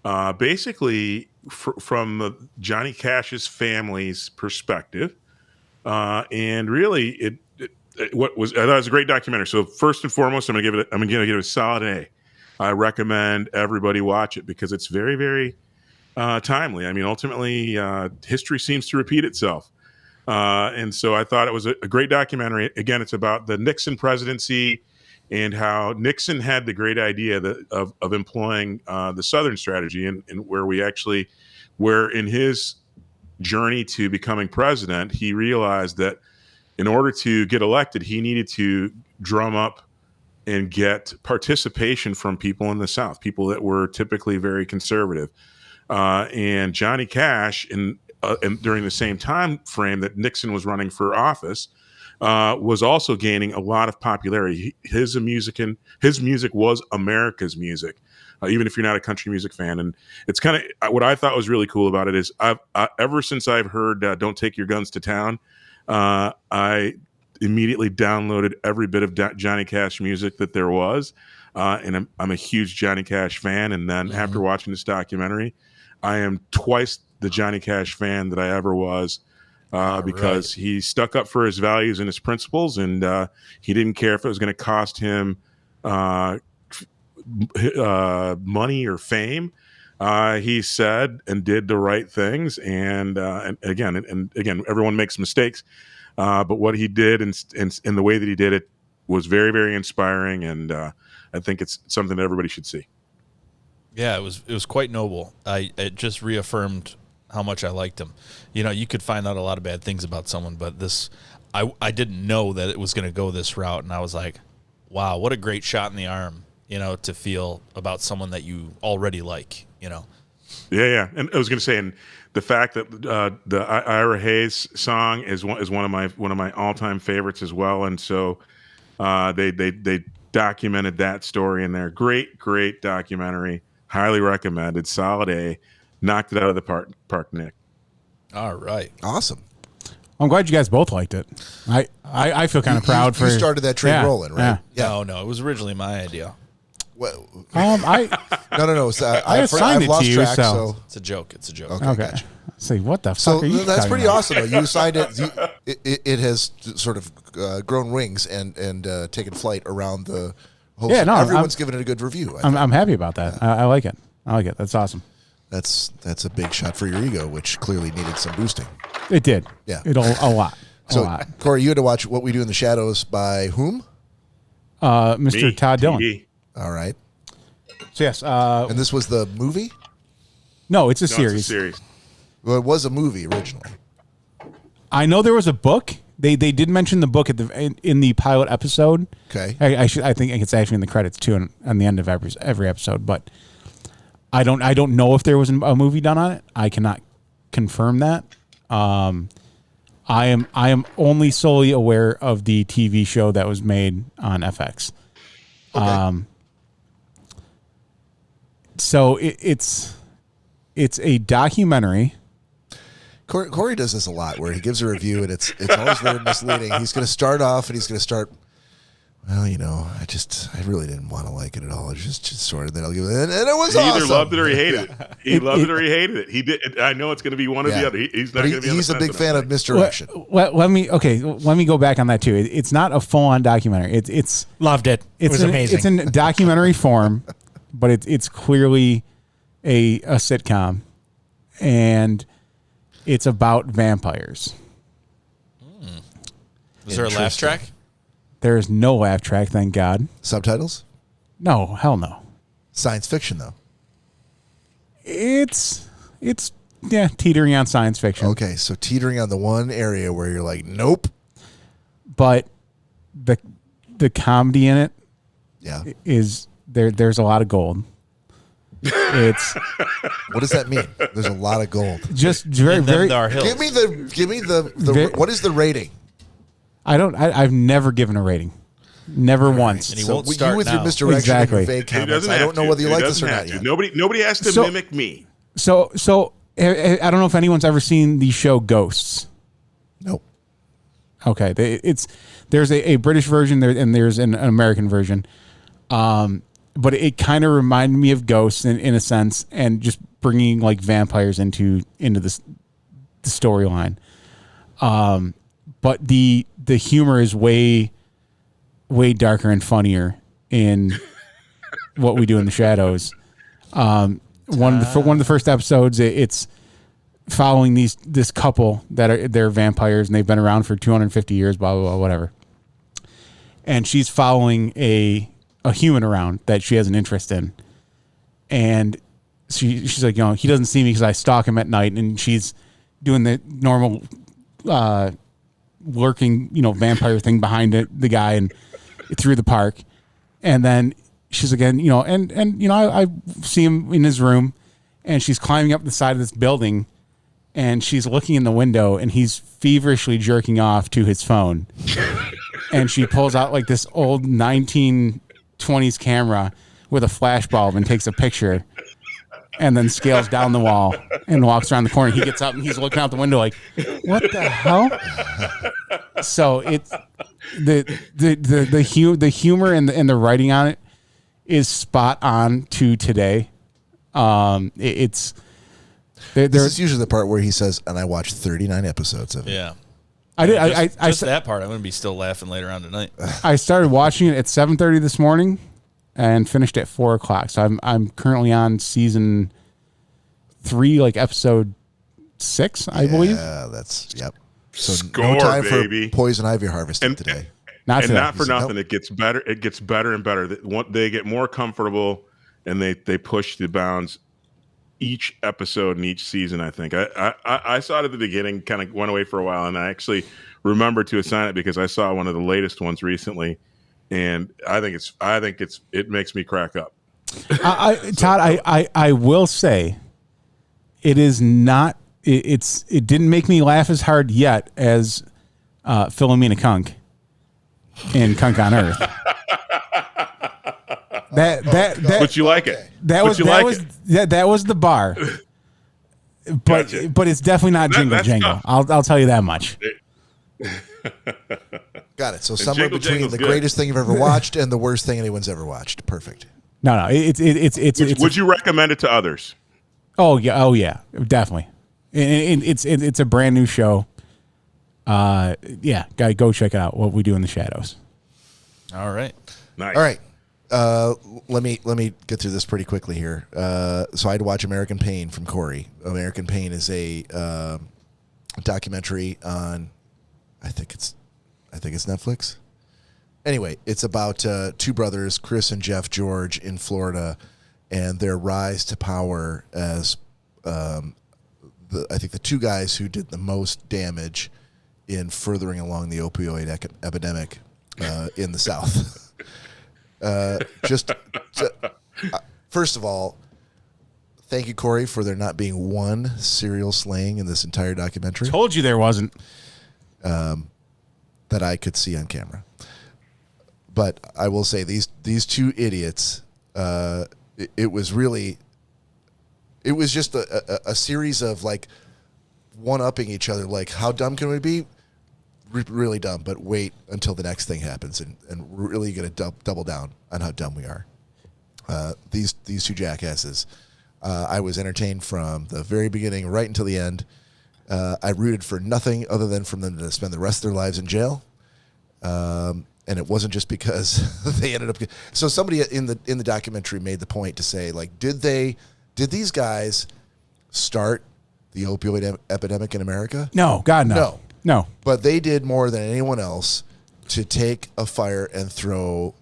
basically from Johnny Cash's family's perspective. And really, I thought it was a great documentary. So first and foremost, I'm gonna give it a solid A. I recommend everybody watch it because it's very, very timely. I mean, ultimately, history seems to repeat itself, and so I thought it was a great documentary. Again, it's about the Nixon presidency and how Nixon had the great idea of employing the Southern strategy, and where in his journey to becoming president, he realized that in order to get elected, he needed to drum up and get participation from people in the South, people that were typically very conservative. And Johnny Cash, and during the same time frame that Nixon was running for office, was also gaining a lot of popularity. His music was America's music. Even if you're not a country music fan. And it's kind of what I thought was really cool about it is ever since I've heard Don't Take Your Guns to Town, I immediately downloaded every bit of Johnny Cash music that there was. And I'm a huge Johnny Cash fan. And then after watching this documentary, I am twice the Johnny Cash fan that I ever was. Because he stuck up for his values and his principles, and he didn't care if it was going to cost him money or fame. He said and did the right things, and again, everyone makes mistakes, but what he did and the way that he did it was very, very inspiring, and I think it's something that everybody should see. Yeah, it was quite noble. It just reaffirmed how much I liked him. You could find out a lot of bad things about someone, but this, I didn't know that it was going to go this route, and I was like, wow, what a great shot in the arm, to feel about someone that you already like, Yeah. And I was going to say, and the fact that the Ira Hayes song is one of my all-time favorites as well, and so they documented that story in there. Great documentary. Highly recommended. Solid A. Knocked it out of the park, Nick. All right. Awesome. I'm glad you guys both liked it. I feel kind of proud for you started that train rolling, right? Yeah. No, it was originally my idea. Well, No. I assigned I've it to you, track, so- It's a joke. It's a joke. Okay. Okay. Gotcha. Say what the So fuck are you that's talking pretty about? awesome. Though. You signed it. It has sort of grown wings and taken flight around the whole. Yeah, no, everyone's given it a good review. I'm happy about that. I like it. That's awesome. That's a big shot for your ego, which clearly needed some boosting. It did. Yeah. A lot. So, A lot. Cory, you had to watch What We Do in the Shadows by whom? Mr. Me, Todd Dillon. TD. All right. So yes. And this was the movie? No, it's a No, series. It's a series. Well, it was a movie originally. I know there was a book. They did mention the book in the pilot episode. Okay. I think it's actually in the credits too, on the end of every episode. But I don't know if there was a movie done on it. I cannot confirm that. I am only solely aware of the TV show that was made on FX. Okay. So it's a documentary. Cory does this a lot, where he gives a review and it's always very misleading. He's going to start off and he's going to start. Well, I really didn't want to like it at all. It's just sort of. Then I'll give it, and it was He awesome. either loved it or he hated it. He loved it or he hated it. He did. I know it's going to be one or the other. He's not going to be. He's a big fan of misdirection. Let me go back on that too. It's not a full on documentary. It's Loved it. It was amazing. It's in documentary form, but it's clearly a sitcom, and it's about vampires. Was there a laugh track? There is no laugh track, thank God. Subtitles? No, hell no. Science fiction, though. It's teetering on science fiction. Okay, so teetering on the one area where you're like, nope. But the comedy in it Yeah. is there's a lot of gold. It's What does that mean? There's a lot of gold. just very And then very. there are hills. Give me the Very- what is the rating? I've never given a rating, never once. And he So won't you start with now. your misdirection Exactly. and your vague He comments, doesn't I have don't know to. whether you He like this or doesn't not have yet. to. Nobody has to So- mimic me. So I don't know if anyone's ever seen the show Ghosts. Nope. Okay, there's a British version there and there's an American version, but it kind of reminded me of Ghosts in a sense, and just bringing like vampires into the storyline. But the humor is way darker and funnier in What We Do in the Shadows. One of the first episodes, it's following this couple they're vampires and they've been around for 250 years, blah blah blah, whatever. And she's following a human around that she has an interest in, and she's like, he doesn't see me because I stalk him at night, and she's doing the normal lurking vampire thing behind the guy and through the park, and then she's again I see him in his room, and she's climbing up the side of this building, and she's looking in the window, and he's feverishly jerking off to his phone. And she pulls out like this old 1920s camera with a flash bulb and takes a picture, and then scales down the wall and walks around the corner. He gets up and he's looking out the window like, what the hell? So it's the humor and the writing on it is spot on to today. This is usually the part where he says, and I watched 39 episodes of it. Yeah. I Just that part. I'm going to be still laughing later on tonight. I started watching it at 7:30 this morning and finished at 4:00. So I'm currently on season 3, like episode 6, I believe. Yeah, yep. So Score, no time baby. for poison ivy harvesting today. Not And today. not for nothing, it gets better. It gets better and better. They get more comfortable, and they push the bounds each episode and each season. I think I saw it at the beginning, kind of went away for a while, and I actually remembered to assign it because I saw one of the latest ones recently, and I think it makes me crack up. Todd, I will say it is not. It didn't make me laugh as hard yet as Philomena Kunk in Kunk on Earth. But you like it. That was the bar. But Gotcha. but it's definitely not Jingle that's Jangle. tough. I'll tell you that much. Got it. So somewhere Jingle between Jangle's the good. greatest thing you've ever watched and the worst thing anyone's ever watched. Perfect. No, it's Would you recommend it to others? Oh yeah, definitely. And it's a brand new show. Yeah, go check it out. What We Do in the Shadows. All right. Nice. All right. Let me get through this pretty quickly here. So I had to watch American Pain from Cory. American Pain is a documentary on, I think it's Netflix. Anyway, it's about two brothers, Chris and Jeff George, in Florida, and their rise to power as I think the two guys who did the most damage in furthering along the opioid epidemic in the South. First of all, thank you, Cory, for there not being one serial slaying in this entire documentary Told you there wasn't. that I could see on camera. But I will say these two idiots, it was just a series of like one-upping each other. Like, how dumb can we be? Really dumb, but wait until the next thing happens, and we're really going to double down on how dumb we are. These two jackasses. I was entertained from the very beginning right until the end. I rooted for nothing other than for them to spend the rest of their lives in jail. And it wasn't just because they ended up. So somebody in the documentary made the point to say, like, did these guys start the opioid epidemic in America? No, God, no. No. But they did more than anyone else to take a fire and throw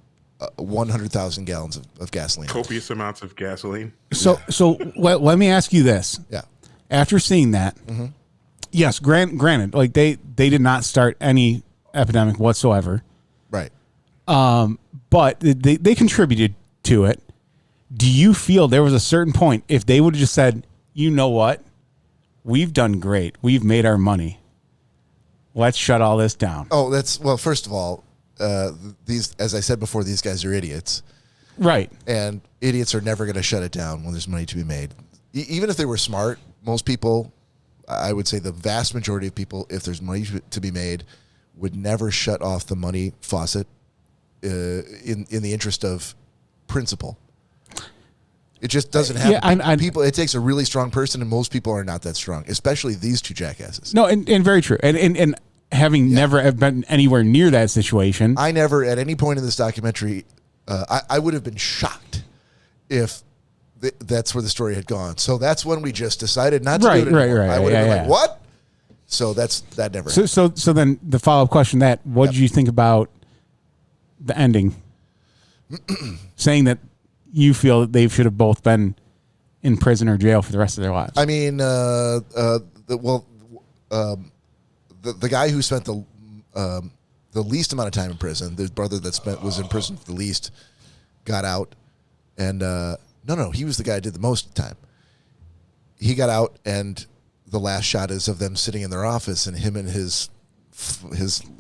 100,000 gallons of gasoline. Copious amounts of gasoline. So let me ask you this. Yeah. After seeing that, yes, granted, like they did not start any epidemic whatsoever, Right. but they contributed to it. Do you feel there was a certain point if they would have just said, you know what, we've done great, we've made our money, let's shut all this down? Oh, first of all, these, as I said before, these guys are idiots. Right. And idiots are never going to shut it down when there's money to be made. Even if they were smart, most people, I would say the vast majority of people, if there's money to be made, would never shut off the money faucet in the interest of principle. It just doesn't happen. Yeah, people. It takes a really strong person, and most people are not that strong, especially these two jackasses. No, and very true. And having never have been anywhere near that situation. I never, at any point in this documentary, I would have been shocked if that's where the story had gone. So that's when we just decided not to do it anymore. Right. I would have been like, what? So that never happened. So then the follow-up question, what did you think about the ending? Saying that you feel that they should have both been in prison or jail for the rest of their lives. I mean, the guy who spent the least amount of time in prison, the brother that was in prison for the least, got out, and no, he was the guy who did the most time. He got out, and the last shot is of them sitting in their office, and him and his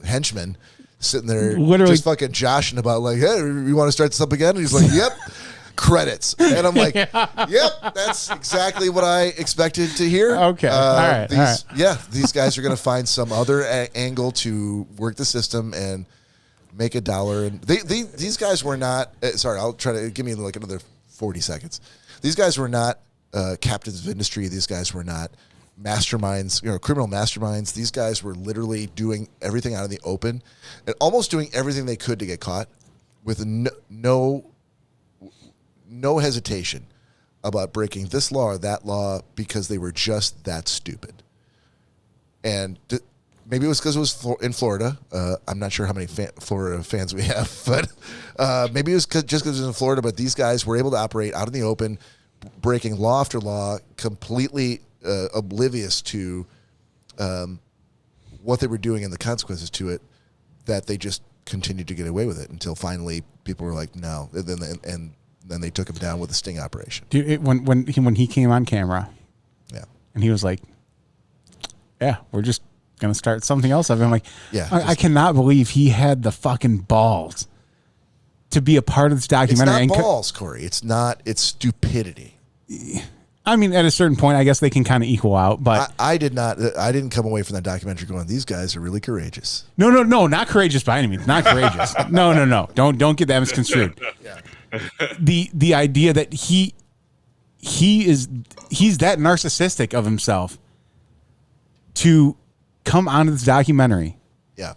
henchmen sitting there, literally just fucking joshing about, like, hey, you want to start this up again? And he's like, yep. Credits. And I'm like, yep, that's exactly what I expected to hear. Okay. All right. Yeah, these guys are going to find some other angle to work the system and make a dollar. And these guys were not, sorry, I'll try to give me like another 40 seconds. These guys were not captains of industry. These guys were not masterminds, criminal masterminds. These guys were literally doing everything out in the open and almost doing everything they could to get caught with no hesitation about breaking this law or that law because they were just that stupid. And maybe it was because it was in Florida. I'm not sure how many Florida fans we have, but maybe it was just because it was in Florida. But these guys were able to operate out in the open, breaking law after law, completely oblivious to what they were doing and the consequences to it, that they just continued to get away with it until finally people were like, no. And then they took him down with a sting operation. Dude, when he came on camera, Yeah. And he was like, yeah, we're just going to start something else. I'm like, Yeah, I cannot believe he had the fucking balls to be a part of this documentary. It's not balls, Corey. It's not. It's stupidity. I mean, at a certain point, I guess they can kind of equal out. But I didn't come away from that documentary going, these guys are really courageous. no, not courageous by any means. Not courageous. No. Don't get that misconstrued. The idea that he's that narcissistic of himself to come onto this documentary Yeah.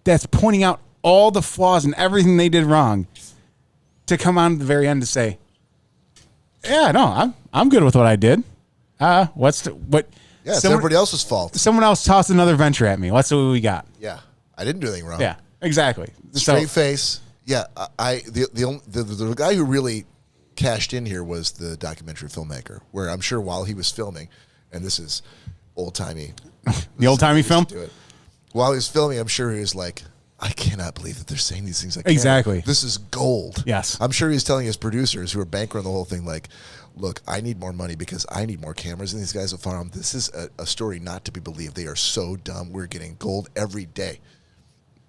that's pointing out all the flaws and everything they did wrong, to come on at the very end to say, yeah, no, I'm good with what I did. Yeah, it's everybody else's fault. Someone else tossed another venture at me. Let's see what we got. Yeah. I didn't do anything wrong. Yeah, exactly. Straight face. Yeah. The guy who really cashed in here was the documentary filmmaker, where I'm sure while he was filming, and this is old-timey. The old-timey film? Do it. While he was filming, I'm sure he was like, I cannot believe that they're saying these things. Exactly. This is gold. Yes. I'm sure he's telling his producers who are bankrolling the whole thing, like, look, I need more money because I need more cameras and these guys will farm. This is a story not to be believed. They are so dumb. We're getting gold every day.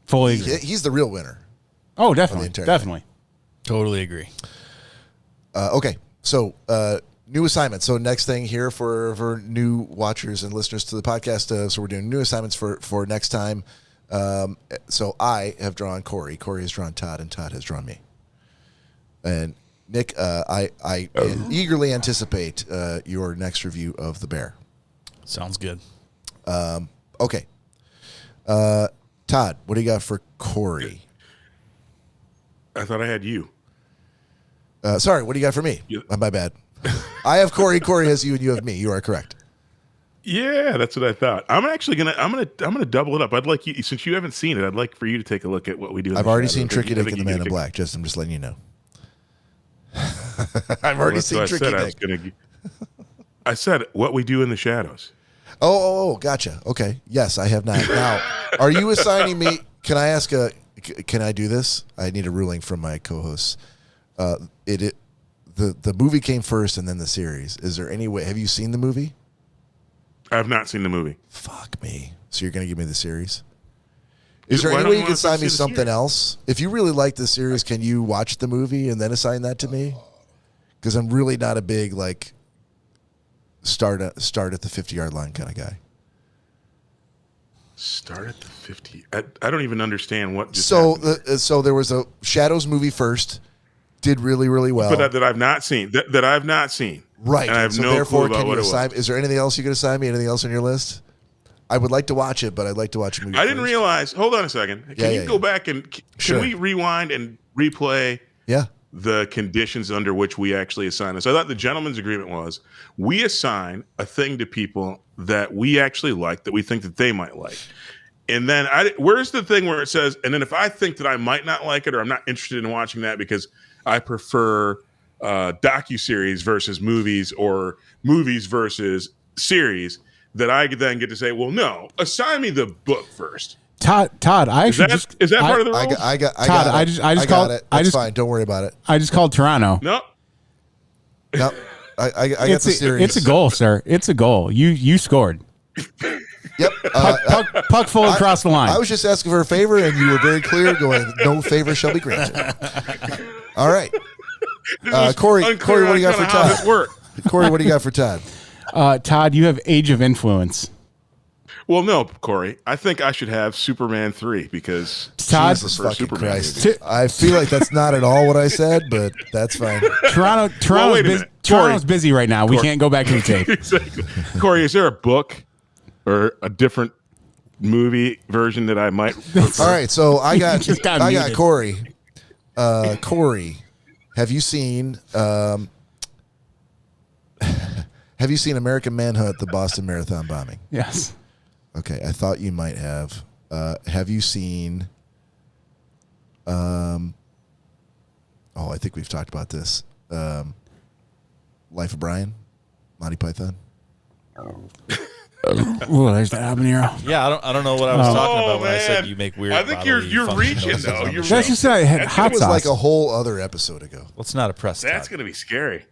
Fully agree. He's the real winner. Oh, definitely. Definitely. Totally agree. Okay. So, new assignment. So next thing here for new watchers and listeners to the podcast. So we're doing new assignments for next time. So I have drawn Cory. Cory has drawn Todd, and Todd has drawn me. And Nick, I eagerly anticipate your next review of The Bear. Sounds good. Okay. Todd, what do you got for Cory? I thought I had you. Sorry, what do you got for me? My bad. I have Cory. Cory has you, and you have me. You are correct. Yeah, that's what I thought. I'm gonna double it up. I'd like you, since you haven't seen it, I'd like for you to take a look at what we do. I've already seen Tricky Dick and the Man in Black. I'm just letting you know. I've already seen Tricky Dick. I said what we do in the shadows. Oh, gotcha. Okay. Yes, I have not. Now, are you assigning me? Can I ask can I do this? I need a ruling from my co-hosts. The movie came first and then the series. Is there any way? Have you seen the movie? I have not seen the movie. Fuck me. So you're going to give me the series? Is there any way you can assign me something else? If you really like the series, can you watch the movie and then assign that to me? Because I'm really not a big start at the 50-yard line kind of guy. Start at the 50. I don't even understand what just happened. So there was a Shadows movie first. Did really, really well. But that I've not seen. That I've not seen. Right. And I have no clue about what it was. Is there anything else you could assign me? Anything else on your list? I would like to watch it, but I'd like to watch a movie I didn't realize. Hold on a second. Can you go back and can we rewind and replay the conditions under which we actually assign this? I thought the gentleman's agreement was we assign a thing to people that we actually like, that we think that they might like. And then where's the thing where it says, and then if I think that I might not like it or I'm not interested in watching that because I prefer docuseries versus movies or movies versus series, that I then get to say, well, no, assign me the book first. Todd, I actually is that part of the rules? I got it. I just called it. It's fine. Don't worry about it. I just called Toronto. No. I got the series. It's a goal, sir. It's a goal. You scored. Yep. Puck full across the line. I was just asking for a favor, and you were very clear, going, no favor shall be granted. All right. Cory, what do you got for Todd? Cory, what do you got for Todd? Todd, you have Age of Influence. Well, no, Cory. I think I should have Superman 3 because Todd, Jesus fucking Christ. I feel like that's not at all what I said, but that's fine. Toronto's busy right now. We can't go back to the tape. Exactly. Cory, is there a book or a different movie version that I might prefer? All right, so I got Cory. Cory, have you seen American Manhunt, the Boston Marathon bombing? Yes. Okay, I thought you might have. Have you seen I think we've talked about this. Life of Brian, Monty Python. Oh, there's that habanero. Yeah, I don't know what I was talking about when I said you make weird. I think you're reaching though. That's just I had hot sauce. That was like a whole other episode ago. Let's not oppress. That's going to be scary.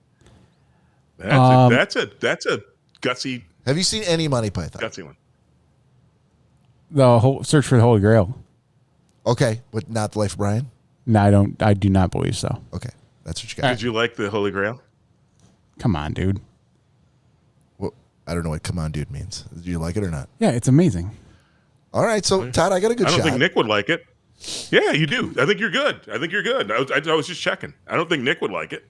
That's a gutsy Have you seen any Monty Python? That's the one. The whole Search for the Holy Grail. Okay, but not The Life of Brian? No, I don't. I do not believe so. Okay, that's what you got. Did you like the Holy Grail? Come on, dude. Well, I don't know what "come on, dude" means. Do you like it or not? Yeah, it's amazing. All right, so Todd, I got a good I don't shot. think Nick would like it. Yeah, you do. I think you're good. I think you're good. I was just checking. I don't think Nick would like it.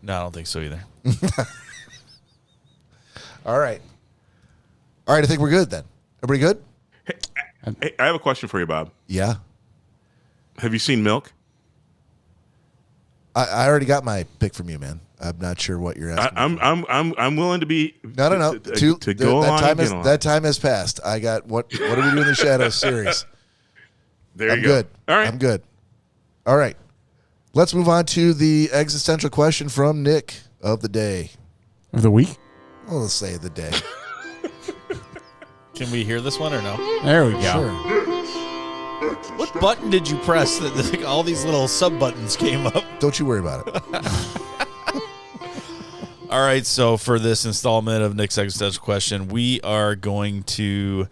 No, I don't think so either. All right. I think we're good then. Everybody good? Hey, I have a question for you, Bob. Yeah. Have you seen Milk? I already got my pick from you, man. I'm not sure what you're asking. I'm willing to be No. to go along. That time has passed. I got what do we do in the shadows series? There I'm you go. good. All right. I'm good. All right. Let's move on to the existential question from Nick of the day. Of the week? Well, let's say the day. Can we hear this one or no? There we go. Sure. What button did you press that all these little sub buttons came up? Don't you worry about it. All right, so for this installment of Nick's Existential Question, we are going to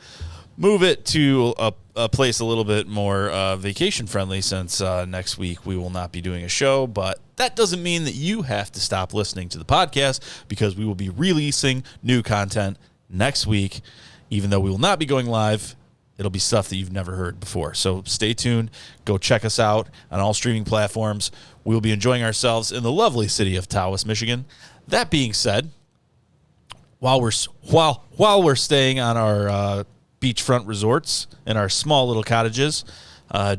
move it to a place a little bit more vacation-friendly since next week we will not be doing a show, but that doesn't mean that you have to stop listening to the podcast because we will be releasing new content next week. Even though we will not be going live, it'll be stuff that you've never heard before. So stay tuned. Go check us out on all streaming platforms. We'll be enjoying ourselves in the lovely city of Tawas, Michigan. That being said, while we're staying on our beachfront resorts in our small little cottages,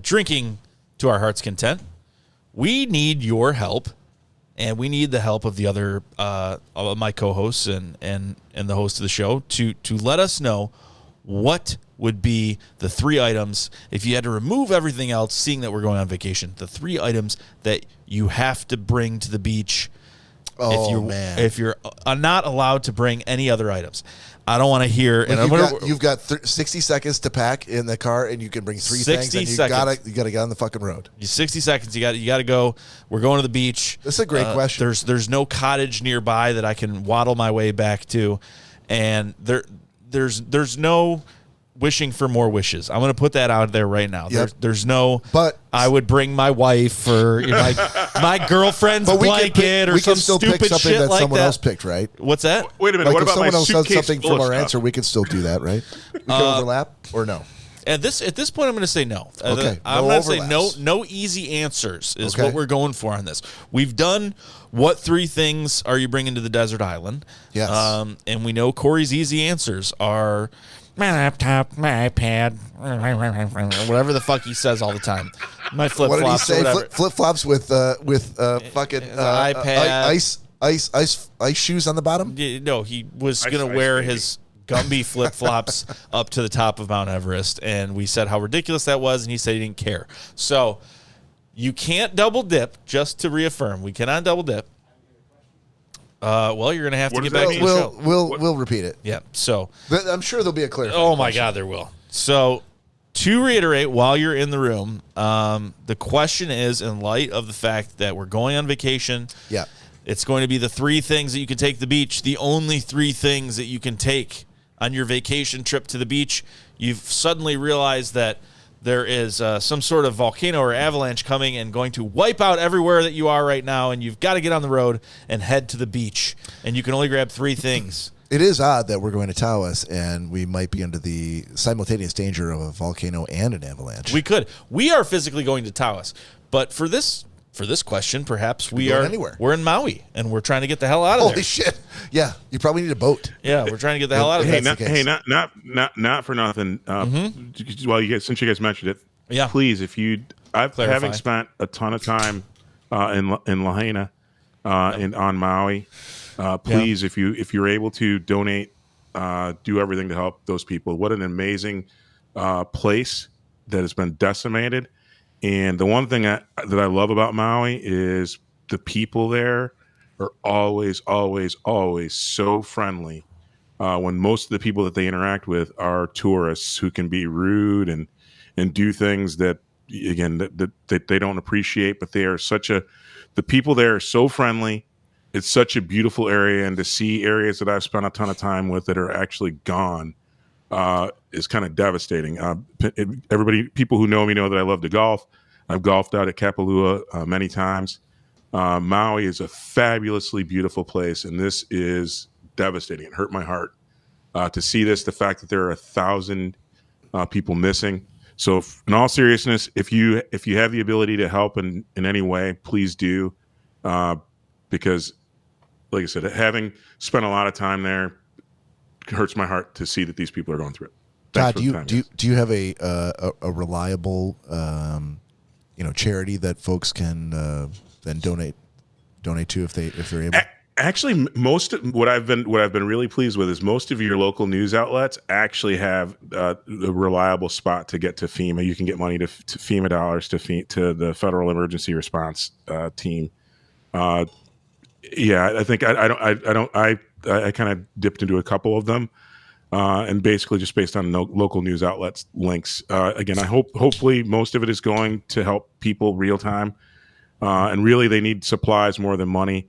drinking to our heart's content, we need your help, and we need the help of the other of my co-hosts and the host of the show to let us know what would be the 3 items, if you had to remove everything else, seeing that we're going on vacation, the 3 items that you have to bring to the beach. If you're not allowed to bring any other items. I don't want to hear. Like you've got 60 seconds to pack in the car, and you can bring 3 things. And you gotta get on the fucking road. 60 seconds. You got to go. We're going to the beach. That's a great question. There's no cottage nearby that I can waddle my way back to, and there's no wishing for more wishes. I'm going to put that out there right now. Yep. There's no. But I would bring my wife or my girlfriend's blanket or some stupid something shit that like someone that. else picked, right? What's that? Wait a minute. Like What if about my someone else says suitcase something full from of our stuff? answer, we can still do that, right? We can overlap or no? At this point, I'm going to say no. Okay, I'm no going to say overlaps. no easy answers is Okay. what we're going for on this. We've done what 3 things are you bringing to the desert island? Yes. And we know Corey's easy answers are my laptop, my iPad, or whatever the fuck he says all the time. My flip What did he flops. say? Flip flops with fucking iPad. ice shoes on the bottom. No, he was Ice going to ice, wear baby. his Gumby flip flops up to the top of Mount Everest, and we said how ridiculous that was, and he said he didn't care. So you can't double dip. Just to reaffirm, we cannot double dip. Well, you're going to have to What get does back that to the show. We'll repeat it. Yeah. So, I'm sure there'll be a clear. oh my God, there will. So, to reiterate, while you're in the room, the question is, in light of the fact that we're going on vacation, Yeah. it's going to be the 3 things that you can take to the beach. The only 3 things that you can take on your vacation trip to the beach. You've suddenly realized that there is some sort of volcano or avalanche coming and going to wipe out everywhere that you are right now, and you've got to get on the road and head to the beach. And you can only grab 3 things. It is odd that we're going to Tawas and we might be under the simultaneous danger of a volcano and an avalanche. We are physically going to Tawas, but for this question, perhaps going are anywhere. We're in Maui and we're trying to get the hell out of Holy there. shit! Yeah, you probably need a boat. Yeah, we're trying to get the hell out of Hey, there. not for nothing. Well, since you guys mentioned it, Yeah. please, Clarify. having spent a ton of time in Lahaina on Maui, please, if you're able to donate, do everything to help those people. What an amazing place that has been decimated. And the one thing that I love about Maui is the people there are always, always, always so friendly. When most of the people that they interact with are tourists who can be rude and do things that, again, that they don't appreciate, but they are the people there are so friendly. it's such a beautiful area, and to see areas that I've spent a ton of time with that are actually gone is kind of devastating. People who know me know that I love to golf. I've golfed out at Kapalua many times. Maui is a fabulously beautiful place, and this is devastating. It hurt my heart to see this. The fact that there are 1,000 people missing. So, in all seriousness, if you have the ability to help in any way, please do, because, like I said, having spent a lot of time there, it hurts my heart to see that these people are going through it. Todd, do you have a reliable charity that folks can then donate to if they're able? Actually, what I've been really pleased with is most of your local news outlets actually have a reliable spot to get to FEMA. You can get money to FEMA dollars to the Federal Emergency Response Team. I think I kind of dipped into a couple of them, and basically just based on local news outlets links. Again, hopefully most of it is going to help people real time. And really, they need supplies more than money.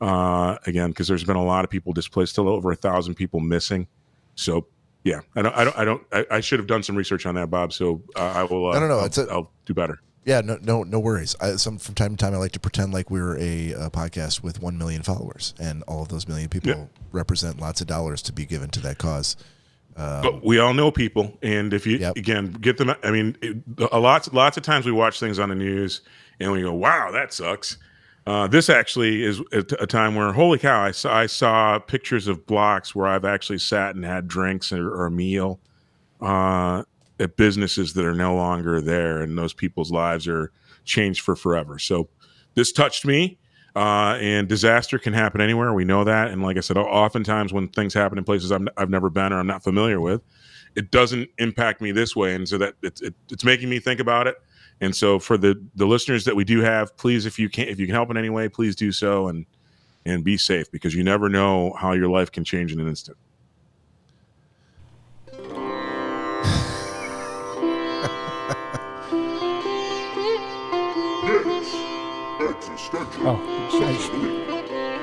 Again, because there's been a lot of people displaced, still over 1,000 people missing. So, yeah, I should have done some research on that, Bob. So I will. No. I'll do better. Yeah, no worries. From time to time, I like to pretend like we're a podcast with 1 million followers, and all of those million people represent lots of dollars to be given to that cause. But we all know people, and if you again get them, I mean, lots of times we watch things on the news and we go, "Wow, that sucks." This actually is a time where, holy cow, I saw pictures of blocks where I've actually sat and had drinks or a meal at businesses that are no longer there, and those people's lives are changed for forever. So this touched me, and disaster can happen anywhere. We know that. And like I said, oftentimes when things happen in places I've never been or I'm not familiar with, it doesn't impact me this way. And so that it's making me think about it. And so for the listeners that we do have, please, if you can help in any way, please do so, and be safe, because you never know how your life can change in an instant.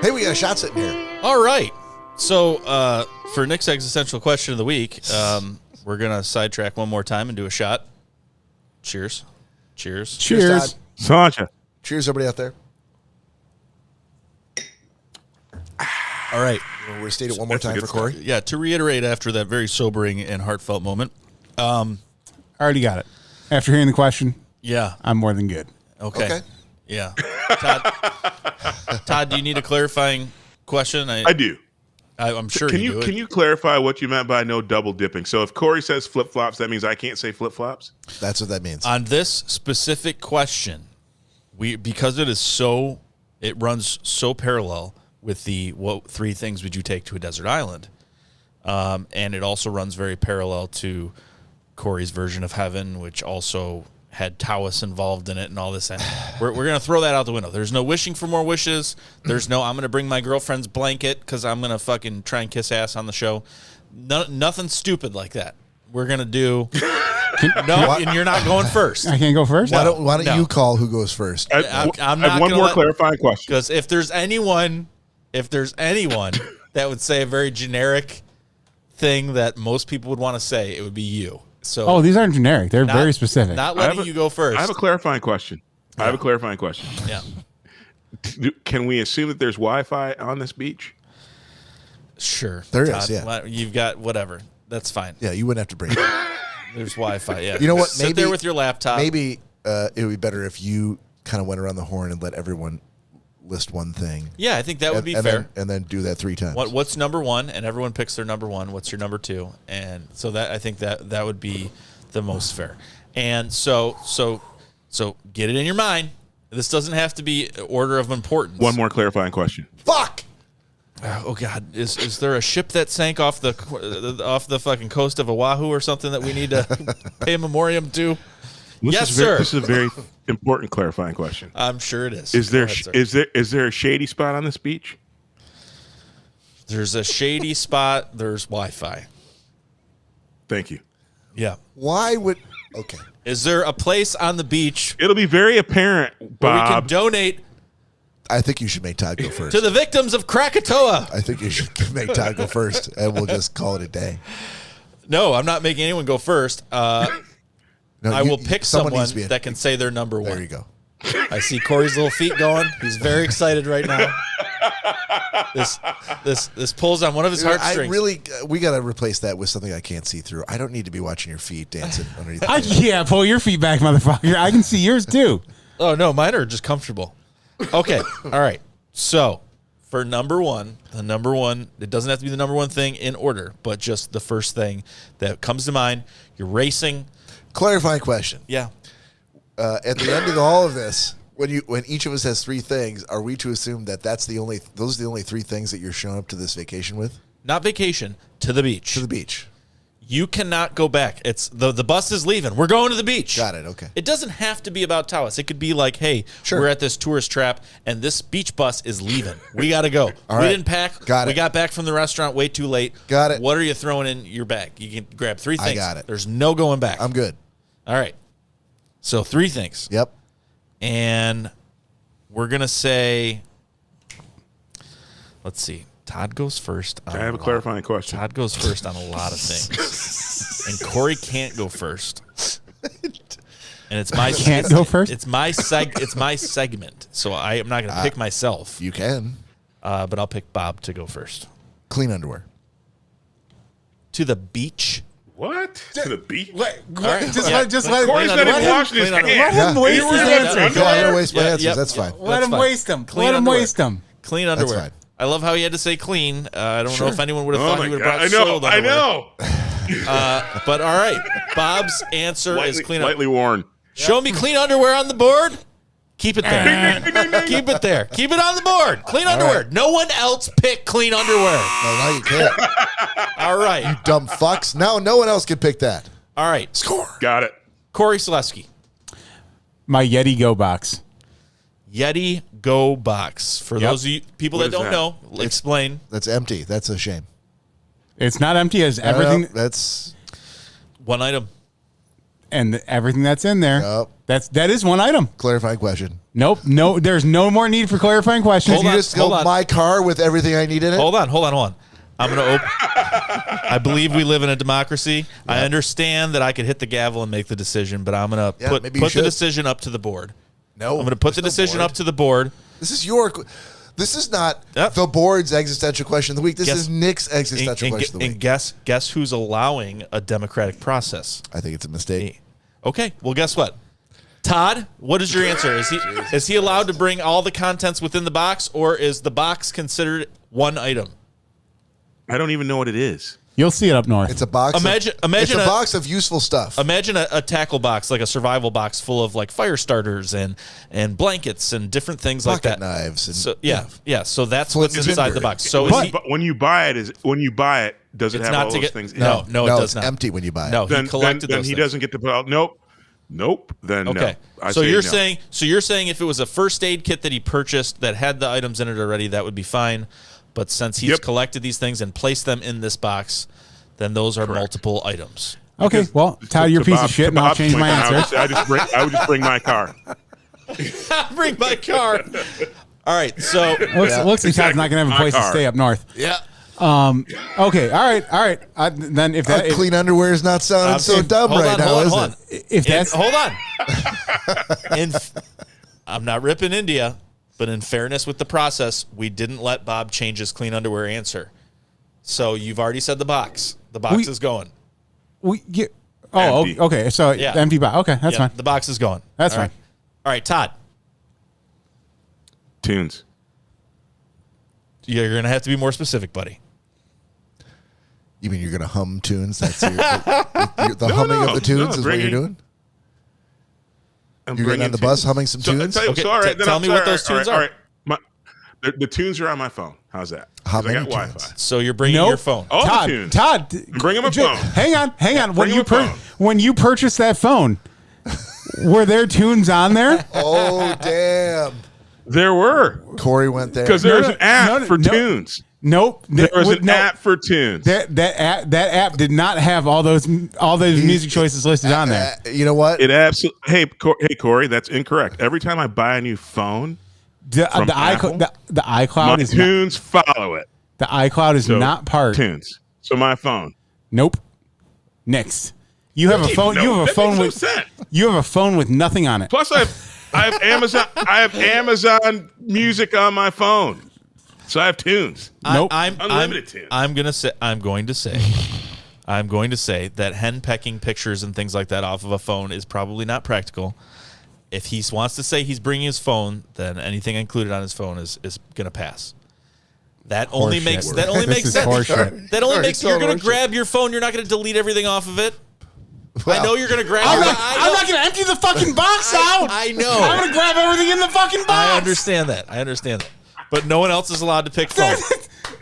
Hey, we got a shot sitting here. All right. So for Nick's existential question of the week, we're going to sidetrack one more time and do a shot. Cheers. Cheers. Cheers, Todd. Sasha. Cheers, everybody out there. All right. We're going to state it one more time for Cory. Yeah, to reiterate after that very sobering and heartfelt moment. I already got it. After hearing the question, yeah, I'm more than good. Okay. Yeah. Todd, do you need a clarifying question? I do. I'm sure Can you do. Can you clarify what you meant by no double dipping? So if Cory says flip-flops, that means I can't say flip-flops? That's what that means. On this specific question, because it runs so parallel with what 3 things would you take to a desert island? And it also runs very parallel to Cory's version of heaven, which also had Taoists involved in it and all this. And we're going to throw that out the window. There's no wishing for more wishes. There's no, I'm going to bring my girlfriend's blanket because I'm going to fucking try and kiss ass on the show. Nothing stupid like that. We're going to do... and you're not going first. I can't go first? Why don't you call who goes first? I have one more clarifying question. Because if there's anyone that would say a very generic thing that most people would want to say, it would be you. So, these aren't generic. They're very specific. Not letting you go first. I have a clarifying question. Yeah. Can we assume that there's Wi-Fi on this beach? Sure. There is, yeah. You've got whatever. That's fine. Yeah, you wouldn't have to bring it. There's Wi-Fi, yeah. You know what? Sit there with your laptop. Maybe it would be better if you kind of went around the horn and let everyone list one thing. Yeah, I think that would be fair. And then do that 3 times. What's number 1? And everyone picks their number 1. What's your number 2? And so that I think that would be the most fair. And so get it in your mind. This doesn't have to be order of importance. One more clarifying question. Fuck! Oh God! Is there a ship that sank off the fucking coast of Oahu or something that we need to pay a memoriam to? Yes, sir. This is a very important clarifying question. I'm sure it is. Is there a shady spot on this beach? There's a shady spot. There's Wi-Fi. Thank you. Yeah. Why would... Okay. Is there a place on the beach? It'll be very apparent, Bob. Where we can donate I think you should make Todd go first. To the victims of Krakatoa. I think you should make Todd go first, and we'll just call it a day. No, I'm not making anyone go first. I will pick someone that can say their number one. There you go. I see Cory's little feet going. He's very excited right now. This pulls on one of his heartstrings. We got to replace that with something I can't see through. I don't need to be watching your feet dancing underneath. Yeah, pull your feet back, motherfucker. I can see yours too. Oh, no, mine are just comfortable. Okay, all right. So for number one, it doesn't have to be the number one thing in order, but just the first thing that comes to mind. You're racing. Clarifying question. Yeah. At the end of all of this, when each of us has three things, are we to assume that those are the only three things that you're showing up to this vacation with? Not vacation, to the beach. To the beach. You cannot go back. It's the bus is leaving. We're going to the beach. Got it. Okay. It doesn't have to be about Tawas. It could be like, hey, Sure. we're at this tourist trap and this beach bus is leaving. We got to go. All we right. didn't pack. Got it. We got back from the restaurant way too late. Got it. What are you throwing in your bag? You can grab three things. I got it. There's no going back. I'm good. All right. So 3 things. Yep. And we're going to say, let's see. Todd goes first. I have a clarifying question. Todd goes first on a lot of things. And Cory can't go first. And it's my Can't go first? It's my segment. So I am not going to pick myself. You can. But I'll pick Bob to go first. Clean underwear. To the beach. What? To the beach? right. Just let Cory's not even washing his hands. Let him Yeah. waste You his were answers. underwear? Yeah, I'm going to waste my Yeah, answers. yep. That's fine. Let him fine. waste them. Clean Let him underwear. waste them. Clean underwear. fine. I love how he had to say clean. I don't know if anyone would have Oh thought my he would God. have brought soiled I underwear. know. But all right. Bob's answer is clean Lightly worn. Show me clean underwear on the board. Keep it there. Keep it there. Keep it on the board. Clean underwear. right. No one else pick clean underwear. No, now you can't. All right. Dumb fucks. Now no one else can pick that. All right. Score. Got it. Cory Selesky. My Yeti Go box. Yeti Go box. For Yep. those of you people What that is don't that? know, explain. That's empty. That's a shame. It's not empty as everything, That's One item. and everything that's in there. Yep. That is one item. clarifying question. Nope. No, there's no more need for clarifying questions. Hold You on, just hold go on. my car with everything I need in it. Hold on. I'm going to open. I believe we live in a democracy. I understand that I could hit the gavel and make the decision, but I'm going to Yeah, put maybe you the should. decision up to the board. No, I'm going to put the there's no decision board. up to the board. This is your. This is not Yep. the board's existential question of the week. This Guess- is Nick's existential question of the And week. guess who's allowing a democratic process? I think it's a mistake. Okay, well, guess what? Todd, what is your answer? Is he allowed to bring all the contents within the box, or is the box considered one item? I don't even know what it is. You'll see it up north. It's a box. Imagine it's a box of useful stuff. Imagine a tackle box, like a survival box full of like fire starters and blankets and different things like Pocket that. knives. And, So yeah. So that's Flint what's and inside tinder. the box. So But when you buy it, does it it's have not all to those get things? in no, it? no, it no, does it's not. empty when you buy it. No, Then he collected then those he things. doesn't get to put out. Nope. Then Okay. no. I So say you're no. saying if it was a first aid kit that he purchased that had the items in it already, that would be fine. But since he's Yep. collected these things and placed them in this box, then those are Correct. multiple items. okay, well, Todd, you're a To piece of Bob- shit, to and I'll Bob's change my point, answer. I would just bring my car. Bring my car. All right. So Looks like Todd's not going to have a My place to car. stay up north. Yeah. Okay, all right. Then if that, Clean underwear is not sounding so dumb hold right on, now, hold is on, it? if that's hold on. I'm not ripping India, but in fairness with the process, we didn't let Bob change his clean underwear answer. So you've already said the box. The box is going. we get. Oh, Empty. okay. So Yeah. empty box. Okay, that's Yeah, fine. the box is going. That's All right. fine. All right, Todd. Tunes. You're going to have to be more specific, buddy. You mean you're going to hum tunes? That's the humming of the tunes is what you're doing? You're getting on the bus humming some tunes? Okay, all right, then tell I'm me sorry, what those tunes all are. right. The tunes are on my phone. How's that? 'Cause How I many got Wi-Fi. tunes? So you're bringing Nope. your phone. All Todd, the tunes. Todd, bring him a phone. Hang on. When Bring him a phone. when you purchased that phone, were there tunes on there? Oh, damn. There were. Cory went there. Because there's no, an app no, for no. tunes. Nope. There was an app for tunes. That app did not have all those music choices listed on there. You know what? It absolutely. Hey, Cory, that's incorrect. Every time I buy a new phone, From Apple? The iCloud My is tunes follow it. the iCloud is So, not part. Tunes. So my phone. Nope. Next. You have a phone. You have a That phone makes no with. sense. You have a phone with nothing on it. Plus, I have Amazon. I have Amazon Music on my phone, so I have tunes. Nope. Unlimited tunes. I'm going to say that henpecking pictures and things like that off of a phone is probably not practical. If he wants to say he's bringing his phone, then anything included on his phone is going to pass. That only makes sense. That only makes you're going to grab your phone. You're not going to delete everything off of it. Well, I know you're going to grab. I'm not going to empty the fucking box out. I know. I'm going to grab everything in the fucking box. I understand that. But no one else is allowed to pick phones.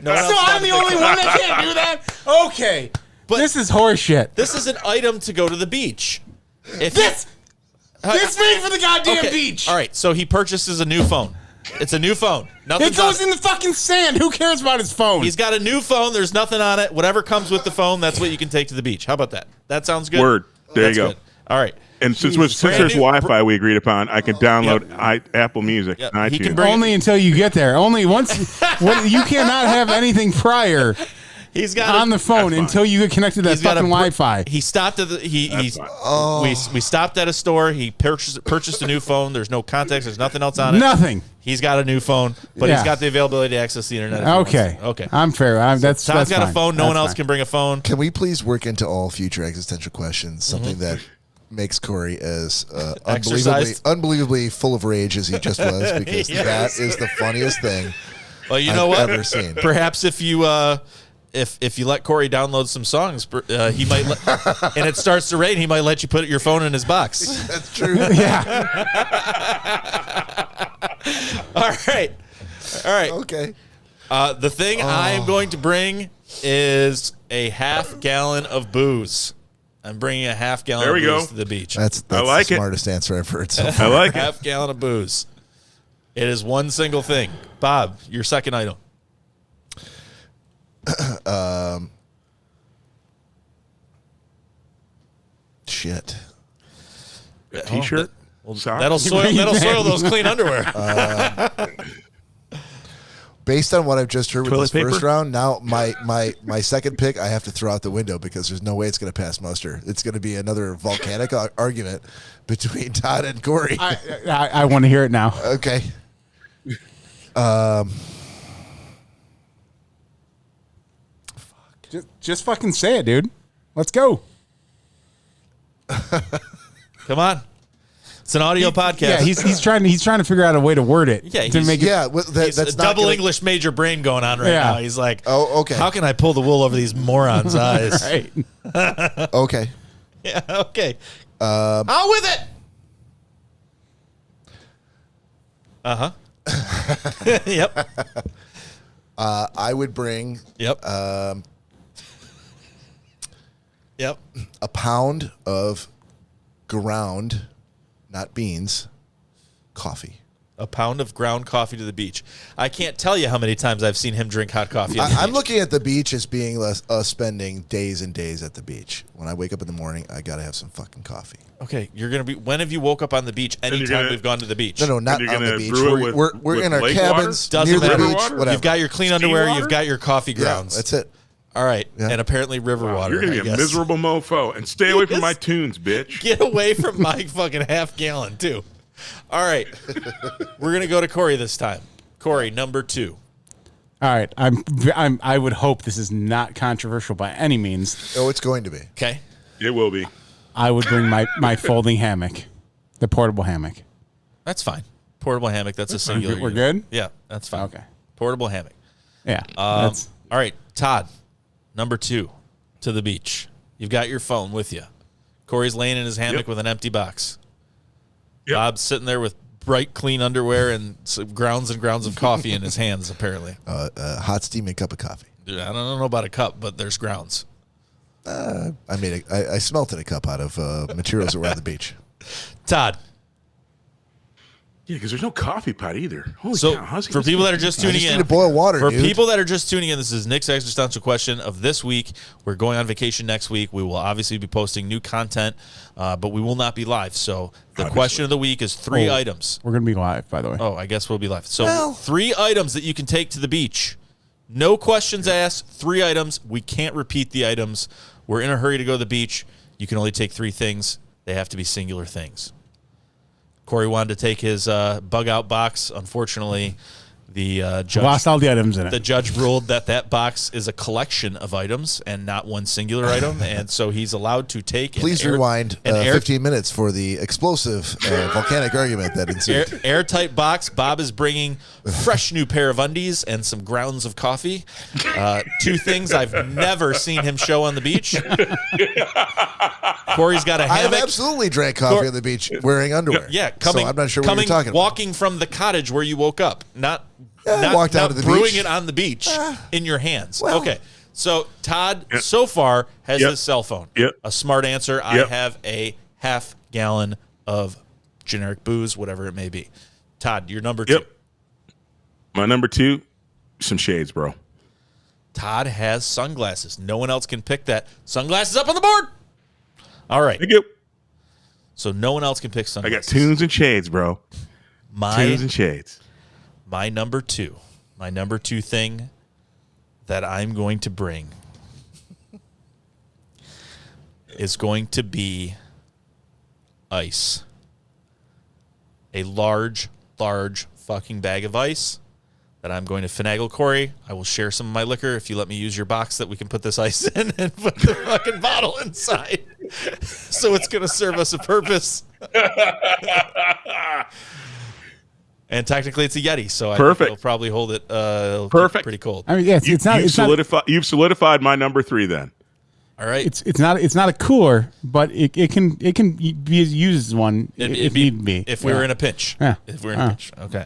No one else So is allowed I'm to the pick only phones. one that can't do that. Okay, But- this is horseshit. This is an item to go to the beach. If This made for the goddamn okay. beach. All right, so he purchases a new phone. It's a new phone. Nothing It goes in the fucking sand. Who cares about his phone? He's got a new phone. There's nothing on it. Whatever comes with the phone, that's what you can take to the beach. How about that? That sounds good. Word. There That's you go. good. All right. And since Brand there's new- Wi-Fi we agreed upon, I can download Apple Music, Yep. iTunes. He can bring- Only until you get there. Only once. You cannot have anything prior He's got on the phone until you get connected to that He's got fucking Wi-Fi. He stopped at the That's fine. we stopped at a store. He purchased a new phone. There's no contacts. There's nothing else on it. Nothing. He's got a new phone, but Yeah. he's got the availability to access the internet. if he wants Okay. to. Okay. I'm fair. That's Todd's got fine. a phone. No That's one else fine. can bring a phone. Can we please work into all future existential questions something that makes Cory as Exercised. unbelievably full of rage as he just was? Because Yes. that is the funniest thing Well, you I've know what? ever seen. Perhaps if you if you let Cory download some songs, he might and it starts to rain, he might let you put your phone in his box. That's true. Yeah. All right. Okay. The thing I am going to bring is a half-gallon of booze. I'm bringing a half-gallon There of we booze go. to the beach. That's I like the it. smartest answer I've heard so far. I like it. Half-gallon of booze. It is one single thing. Bob, your second item. Shit. A T-shirt. Socks? That'll soil those clean underwear. Based on what I've just heard with Toilet this first paper? round, now my second pick I have to throw out the window because there's no way it's going to pass muster. It's going to be another volcanic argument between Todd and Cory. I want to hear it now. Okay. Just fucking say it, dude. Let's go. Come on. It's an audio podcast. Yeah, he's trying to figure out a way to word it. Yeah, to make it. Yeah, well, He's that's a not double gonna- English major brain going on right Yeah. now. He's like, Oh, okay. how can I pull the wool over these morons' eyes? Right. Okay. Yeah, okay. Out with it. Yep. I would bring Yep. Yep. a pound of ground, not beans, coffee. A pound of ground coffee to the beach. I can't tell you how many times I've seen him drink hot coffee. At the I'm beach. looking at the beach as being us spending days and days at the beach. When I wake up in the morning, I got to have some fucking coffee. Okay, you're gonna be. When have you woke up on the beach? you're Anytime gonna- we've gone to the beach. No, not you're on the gonna beach. brew it We're with in our lake cabins water? near Doesn't the matter. beach. Water? Whatever. You've got your clean Steam underwear. water? You've got your coffee yeah, grounds. that's it. All right, Yeah. and apparently river water. You're gonna be I a guess. miserable mofo, and stay away from Yes. my tunes, bitch. Get away from my fucking half gallon too. All right, we're gonna go to Cory this time. Cory, number 2. All right. I would hope this is not controversial by any means. Oh, it's going to be. Okay. It will be. I would bring my folding hammock, the portable hammock. That's fine. Portable hammock. That's a singular. We're unit. good? Yeah, that's fine. Okay. Portable hammock. Yeah. All right, Todd, number 2, to the beach. You've got your phone with you. Cory's laying in his hammock Yep. with an empty box. Yep. Bob's sitting there with bright, clean underwear and some grounds and grounds of coffee in his hands, apparently. Hot steaming cup of coffee. Dude, I don't know about a cup, but there's grounds. I smelted a cup out of materials that were on the beach. Todd. Yeah, because there's no coffee pot either. Holy So cow. How's he for gonna people say- that are just I tuning just need in, to boil water, for dude. people that are just tuning in, this is Nick's existential question of this week. We're going on vacation next week. We will obviously be posting new content, but we will not be live. So the question of the week is 3 items. We're going to be live, by the way. Oh, I guess we'll be live. So Well- 3 items that you can take to the beach. No questions asked. 3 items. We can't repeat the items. We're in a hurry to go to the beach. You can only take 3 things. They have to be singular things. Cory wanted to take his bug out box. Unfortunately, the judge Lost all the items in it. the judge ruled that box is a collection of items and not one singular item, and so he's allowed to take. Please rewind 15 minutes for the explosive volcanic argument that ensued. Airtight box. Bob is bringing fresh new pair of undies and some grounds of coffee. 2 things I've never seen him show on the beach. Cory's got a I have hammock. absolutely drank coffee on the beach wearing underwear. Yeah, so I'm not sure what you're talking about. Walking from the cottage where you woke up, not walked out not to the brewing beach. it on the beach in your hands. well. Okay, so Todd so far has Yep. his cell phone. Yep. A smart answer. I Yep. have a half gallon of generic booze, whatever it may be. Todd, your number 2. Yep. My number 2, some shades, bro. Todd has sunglasses. No one else can pick that. Sunglasses up on the board. All right. Thank you. So no one else can pick I sunglasses. got tunes and shades, bro. Tunes and shades. My number 2 thing that I'm going to bring is going to be ice. A large fucking bag of ice that I'm going to finagle Cory. I will share some of my liquor if you let me use your box that we can put this ice in and put the fucking bottle inside. So it's going to serve us a purpose. And technically, it's a Yeti, so I think it'll probably hold it. It'll keep it pretty cold. I mean, yes, it's not. You've solidified my number 3 then. All right, It's not a cooler, but it can be used as one if need be. If we were in a pinch. Yeah. If we're in a pinch. Okay.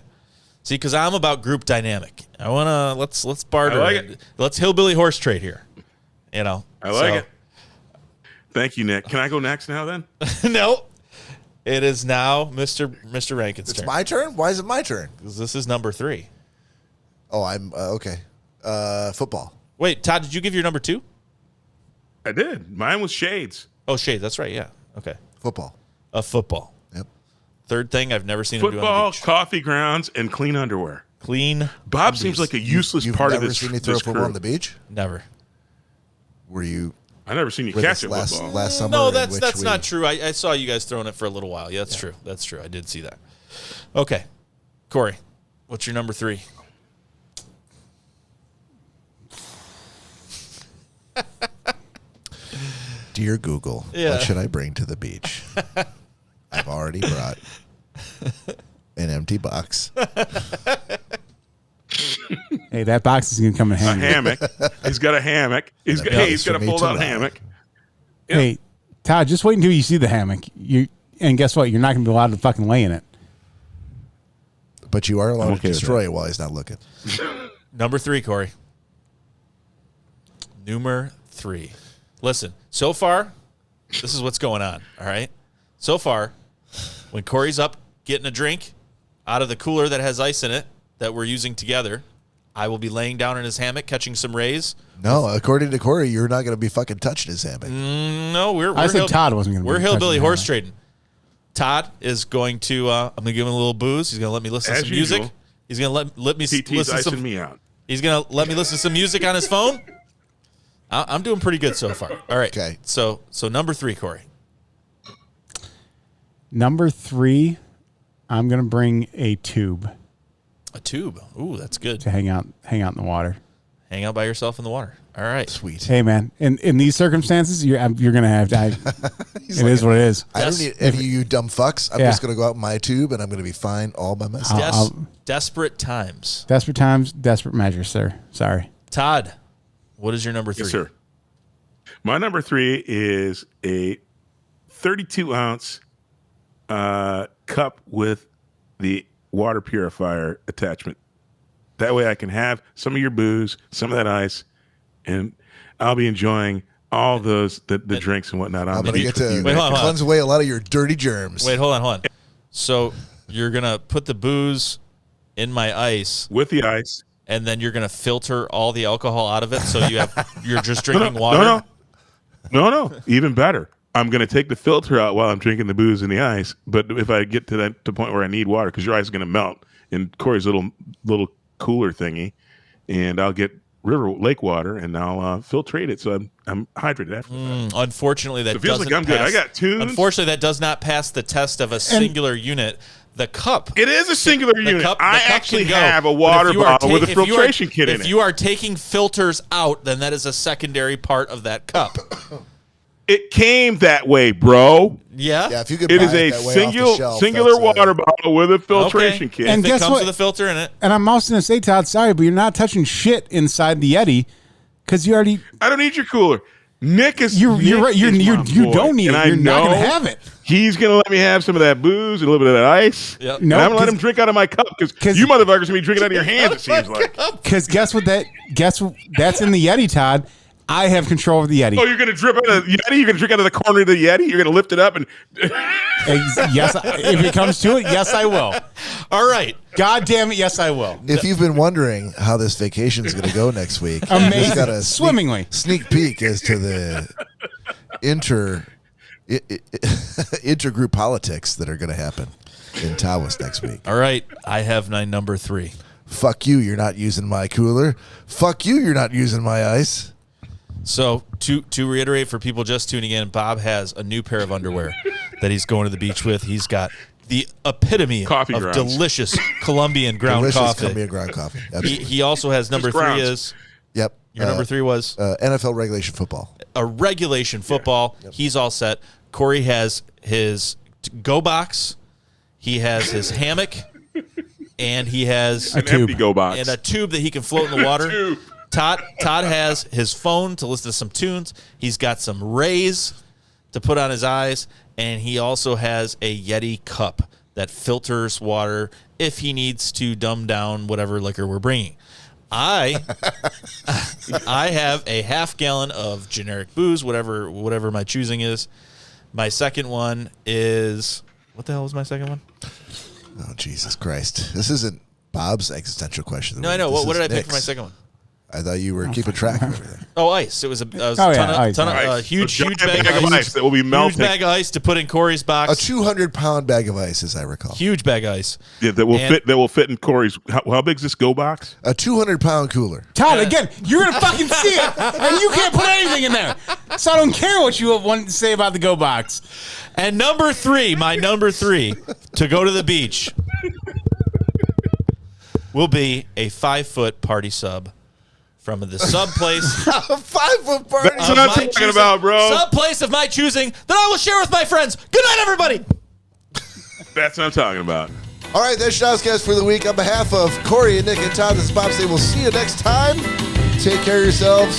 See, because I'm about group dynamic. I wanna let's barter. I like it. Let's hillbilly horse trade here. You know. I like it. Thank you, Nick. Can I go next now then? No. It is now Mr. Rankin's It's turn. my turn? Why is it my turn? 'Cause this is number 3. Oh, I'm okay. Football. Wait, Todd, did you give your number 2? I did. Mine was shades. Oh, shade. That's right. Yeah. Okay. Football. A football. Yep. Third thing I've never seen him do on Football, the beach. coffee grounds, and clean underwear. Clean. Bob undies. seems like a useless You've part of never this. seen me throw a this football crew. on the beach? Never. Were you I never seen you with catch us it last football. summer? No, in that's which we- not true. I saw you guys throwing it for a little while. Yeah, that's true. That's true. I did see that. Okay, Cory, what's your number 3? Dear Google, Yeah. what should I bring to the beach? I've already brought an empty box. Hey, that box is going to come in A handy. hammock. He's got a hammock. He's got for a me fold to out lie. hammock. Hey, Todd, just wait until you see the hammock. And guess what? You're not going to be allowed to fucking lay in it. But you are allowed I'm to okay with destroy it while he's not looking. Number 3, Cory. Number 3. Listen, so far, this is what's going on. All right. So far, when Cory's up getting a drink out of the cooler that has ice in it that we're using together, I will be laying down in his hammock catching some rays. No, according to Cory, you're not going to be fucking touching his hammock. No, we're I said Todd wasn't going to be We're touching hillbilly the horse hammock. trading. Todd is going to. I'm going to give him a little booze. He's going to let me listen to As some music. usual. He's going to let me TT's listen to icing some. me out. He's going to let me listen to some music on his phone. I'm doing pretty good so far. All right. Okay. So number 3, Cory. Number 3, I'm going to bring a tube A tube. Ooh, that's good. to hang out in the water. Hang out by yourself in the water. All right. Sweet. Hey, man, in these circumstances, you're going to have to. It is what it is. I don't need any of you dumb fucks. I'm Yeah. just going to go out in my tube and I'm going to be fine all by myself. Desperate times. Desperate times, desperate measures, sir. Sorry. Todd, what is your number 3? Yes, sir. My number 3 is a 32-ounce cup with the water purifier attachment. That way I can have some of your booze, some of that ice, and I'll be enjoying all the drinks and whatnot on I'm the going to beach get with you. to Wait, hold on, hold on. cleanse away a lot of your dirty germs. Wait, hold on. So You're going to put the booze in my ice. With the ice. And then you're going to filter all the alcohol out of it, so you're just drinking water? No. Even better. I'm going to take the filter out while I'm drinking the booze in the ice. But if I get to the point where I need water, because your ice is going to melt in Cory's little cooler thingy, and I'll get lake water, and I'll filtrate it, so I'm hydrated after that. Unfortunately, that it feels doesn't like I'm good. I got tunes. Unfortunately, that does not pass the test of a singular unit. The cup. It is a singular unit. I actually can go, have a water bottle with a filtration kit in it. If you are taking filters out, then that is a secondary part of that cup. It came that way, bro. Yeah? Yeah, if you could It buy is it a that way off the shelf, singular that's, water bottle with a filtration kit. And If guess it comes what? with a filter in it. And I'm also going to say, Todd, sorry, but you're not touching shit inside the Yeti because you already. I don't need your cooler. Nick is You're right. You don't need it. You're not going to have it. He's going to let me have some of that booze and a little bit of that ice. Yep. And I'm going to let him drink out of my cup because you motherfuckers going to be drinking out of your hands, it seems like. Because guess what? That's in the Yeti, Todd. I have control over the Yeti. Oh, you're going to drip out of the Yeti? You're going to drink out of the corner of the Yeti? You're going to lift it up and... Yes, if it comes to it, yes, I will. All right. God damn it, yes, I will. If you've been wondering how this vacation is going to go next week, Amazing. just got a Swimmingly. sneak peek as to the intergroup politics that are going to happen in Tawas next week. All right. I have my number 3. Fuck you, you're not using my cooler. Fuck you, you're not using my ice. So to reiterate for people just tuning in, Bob has a new pair of underwear that he's going to the beach with. He's got the epitome Coffee of grounds. delicious Colombian ground Delicious coffee. Colombian ground coffee. Absolutely. He also has number 3 grounds. is Yep. your number 3 was NFL regulation football. a regulation football. Yep. He's all set. Cory has his go box. He has his hammock, and he has An empty go box. and a tube that he can float in the water. Tube. Todd has his phone to listen to some tunes. He's got some rays to put on his eyes, and he also has a Yeti cup that filters water if he needs to dumb down whatever liquor we're bringing. I have a half gallon of generic booze, whatever my choosing is. My second one is what the hell was my second one? Oh, Jesus Christ. This isn't Bob's existential question. No, I know. This What is did I pick Nick's. for my second one? I thought you were keeping track of everything. Oh, ice. It was a ice. huge giant bag of ice that will be Huge melting. bag of ice to put in Cory's box. A 200-pound bag of ice, as I recall. Huge bag of ice. Yeah, that will fit in Cory's. How big is this go box? A 200-pound cooler. Todd, again, you're going to fucking see it, and you can't put anything in there. So I don't care what you want to say about the go box. And number 3, my number 3 to go to the beach will be a 5-foot party sub from the sub place. A 5-foot party. That's what I'm talking about, bro. Sub place of my choosing that I will share with my friends. Good night, everybody. That's what I'm talking about. All right, that's Schnozzcast for the week. On behalf of Cory and Nick and Todd, this is Bob saying we'll see you next time. Take care of yourselves.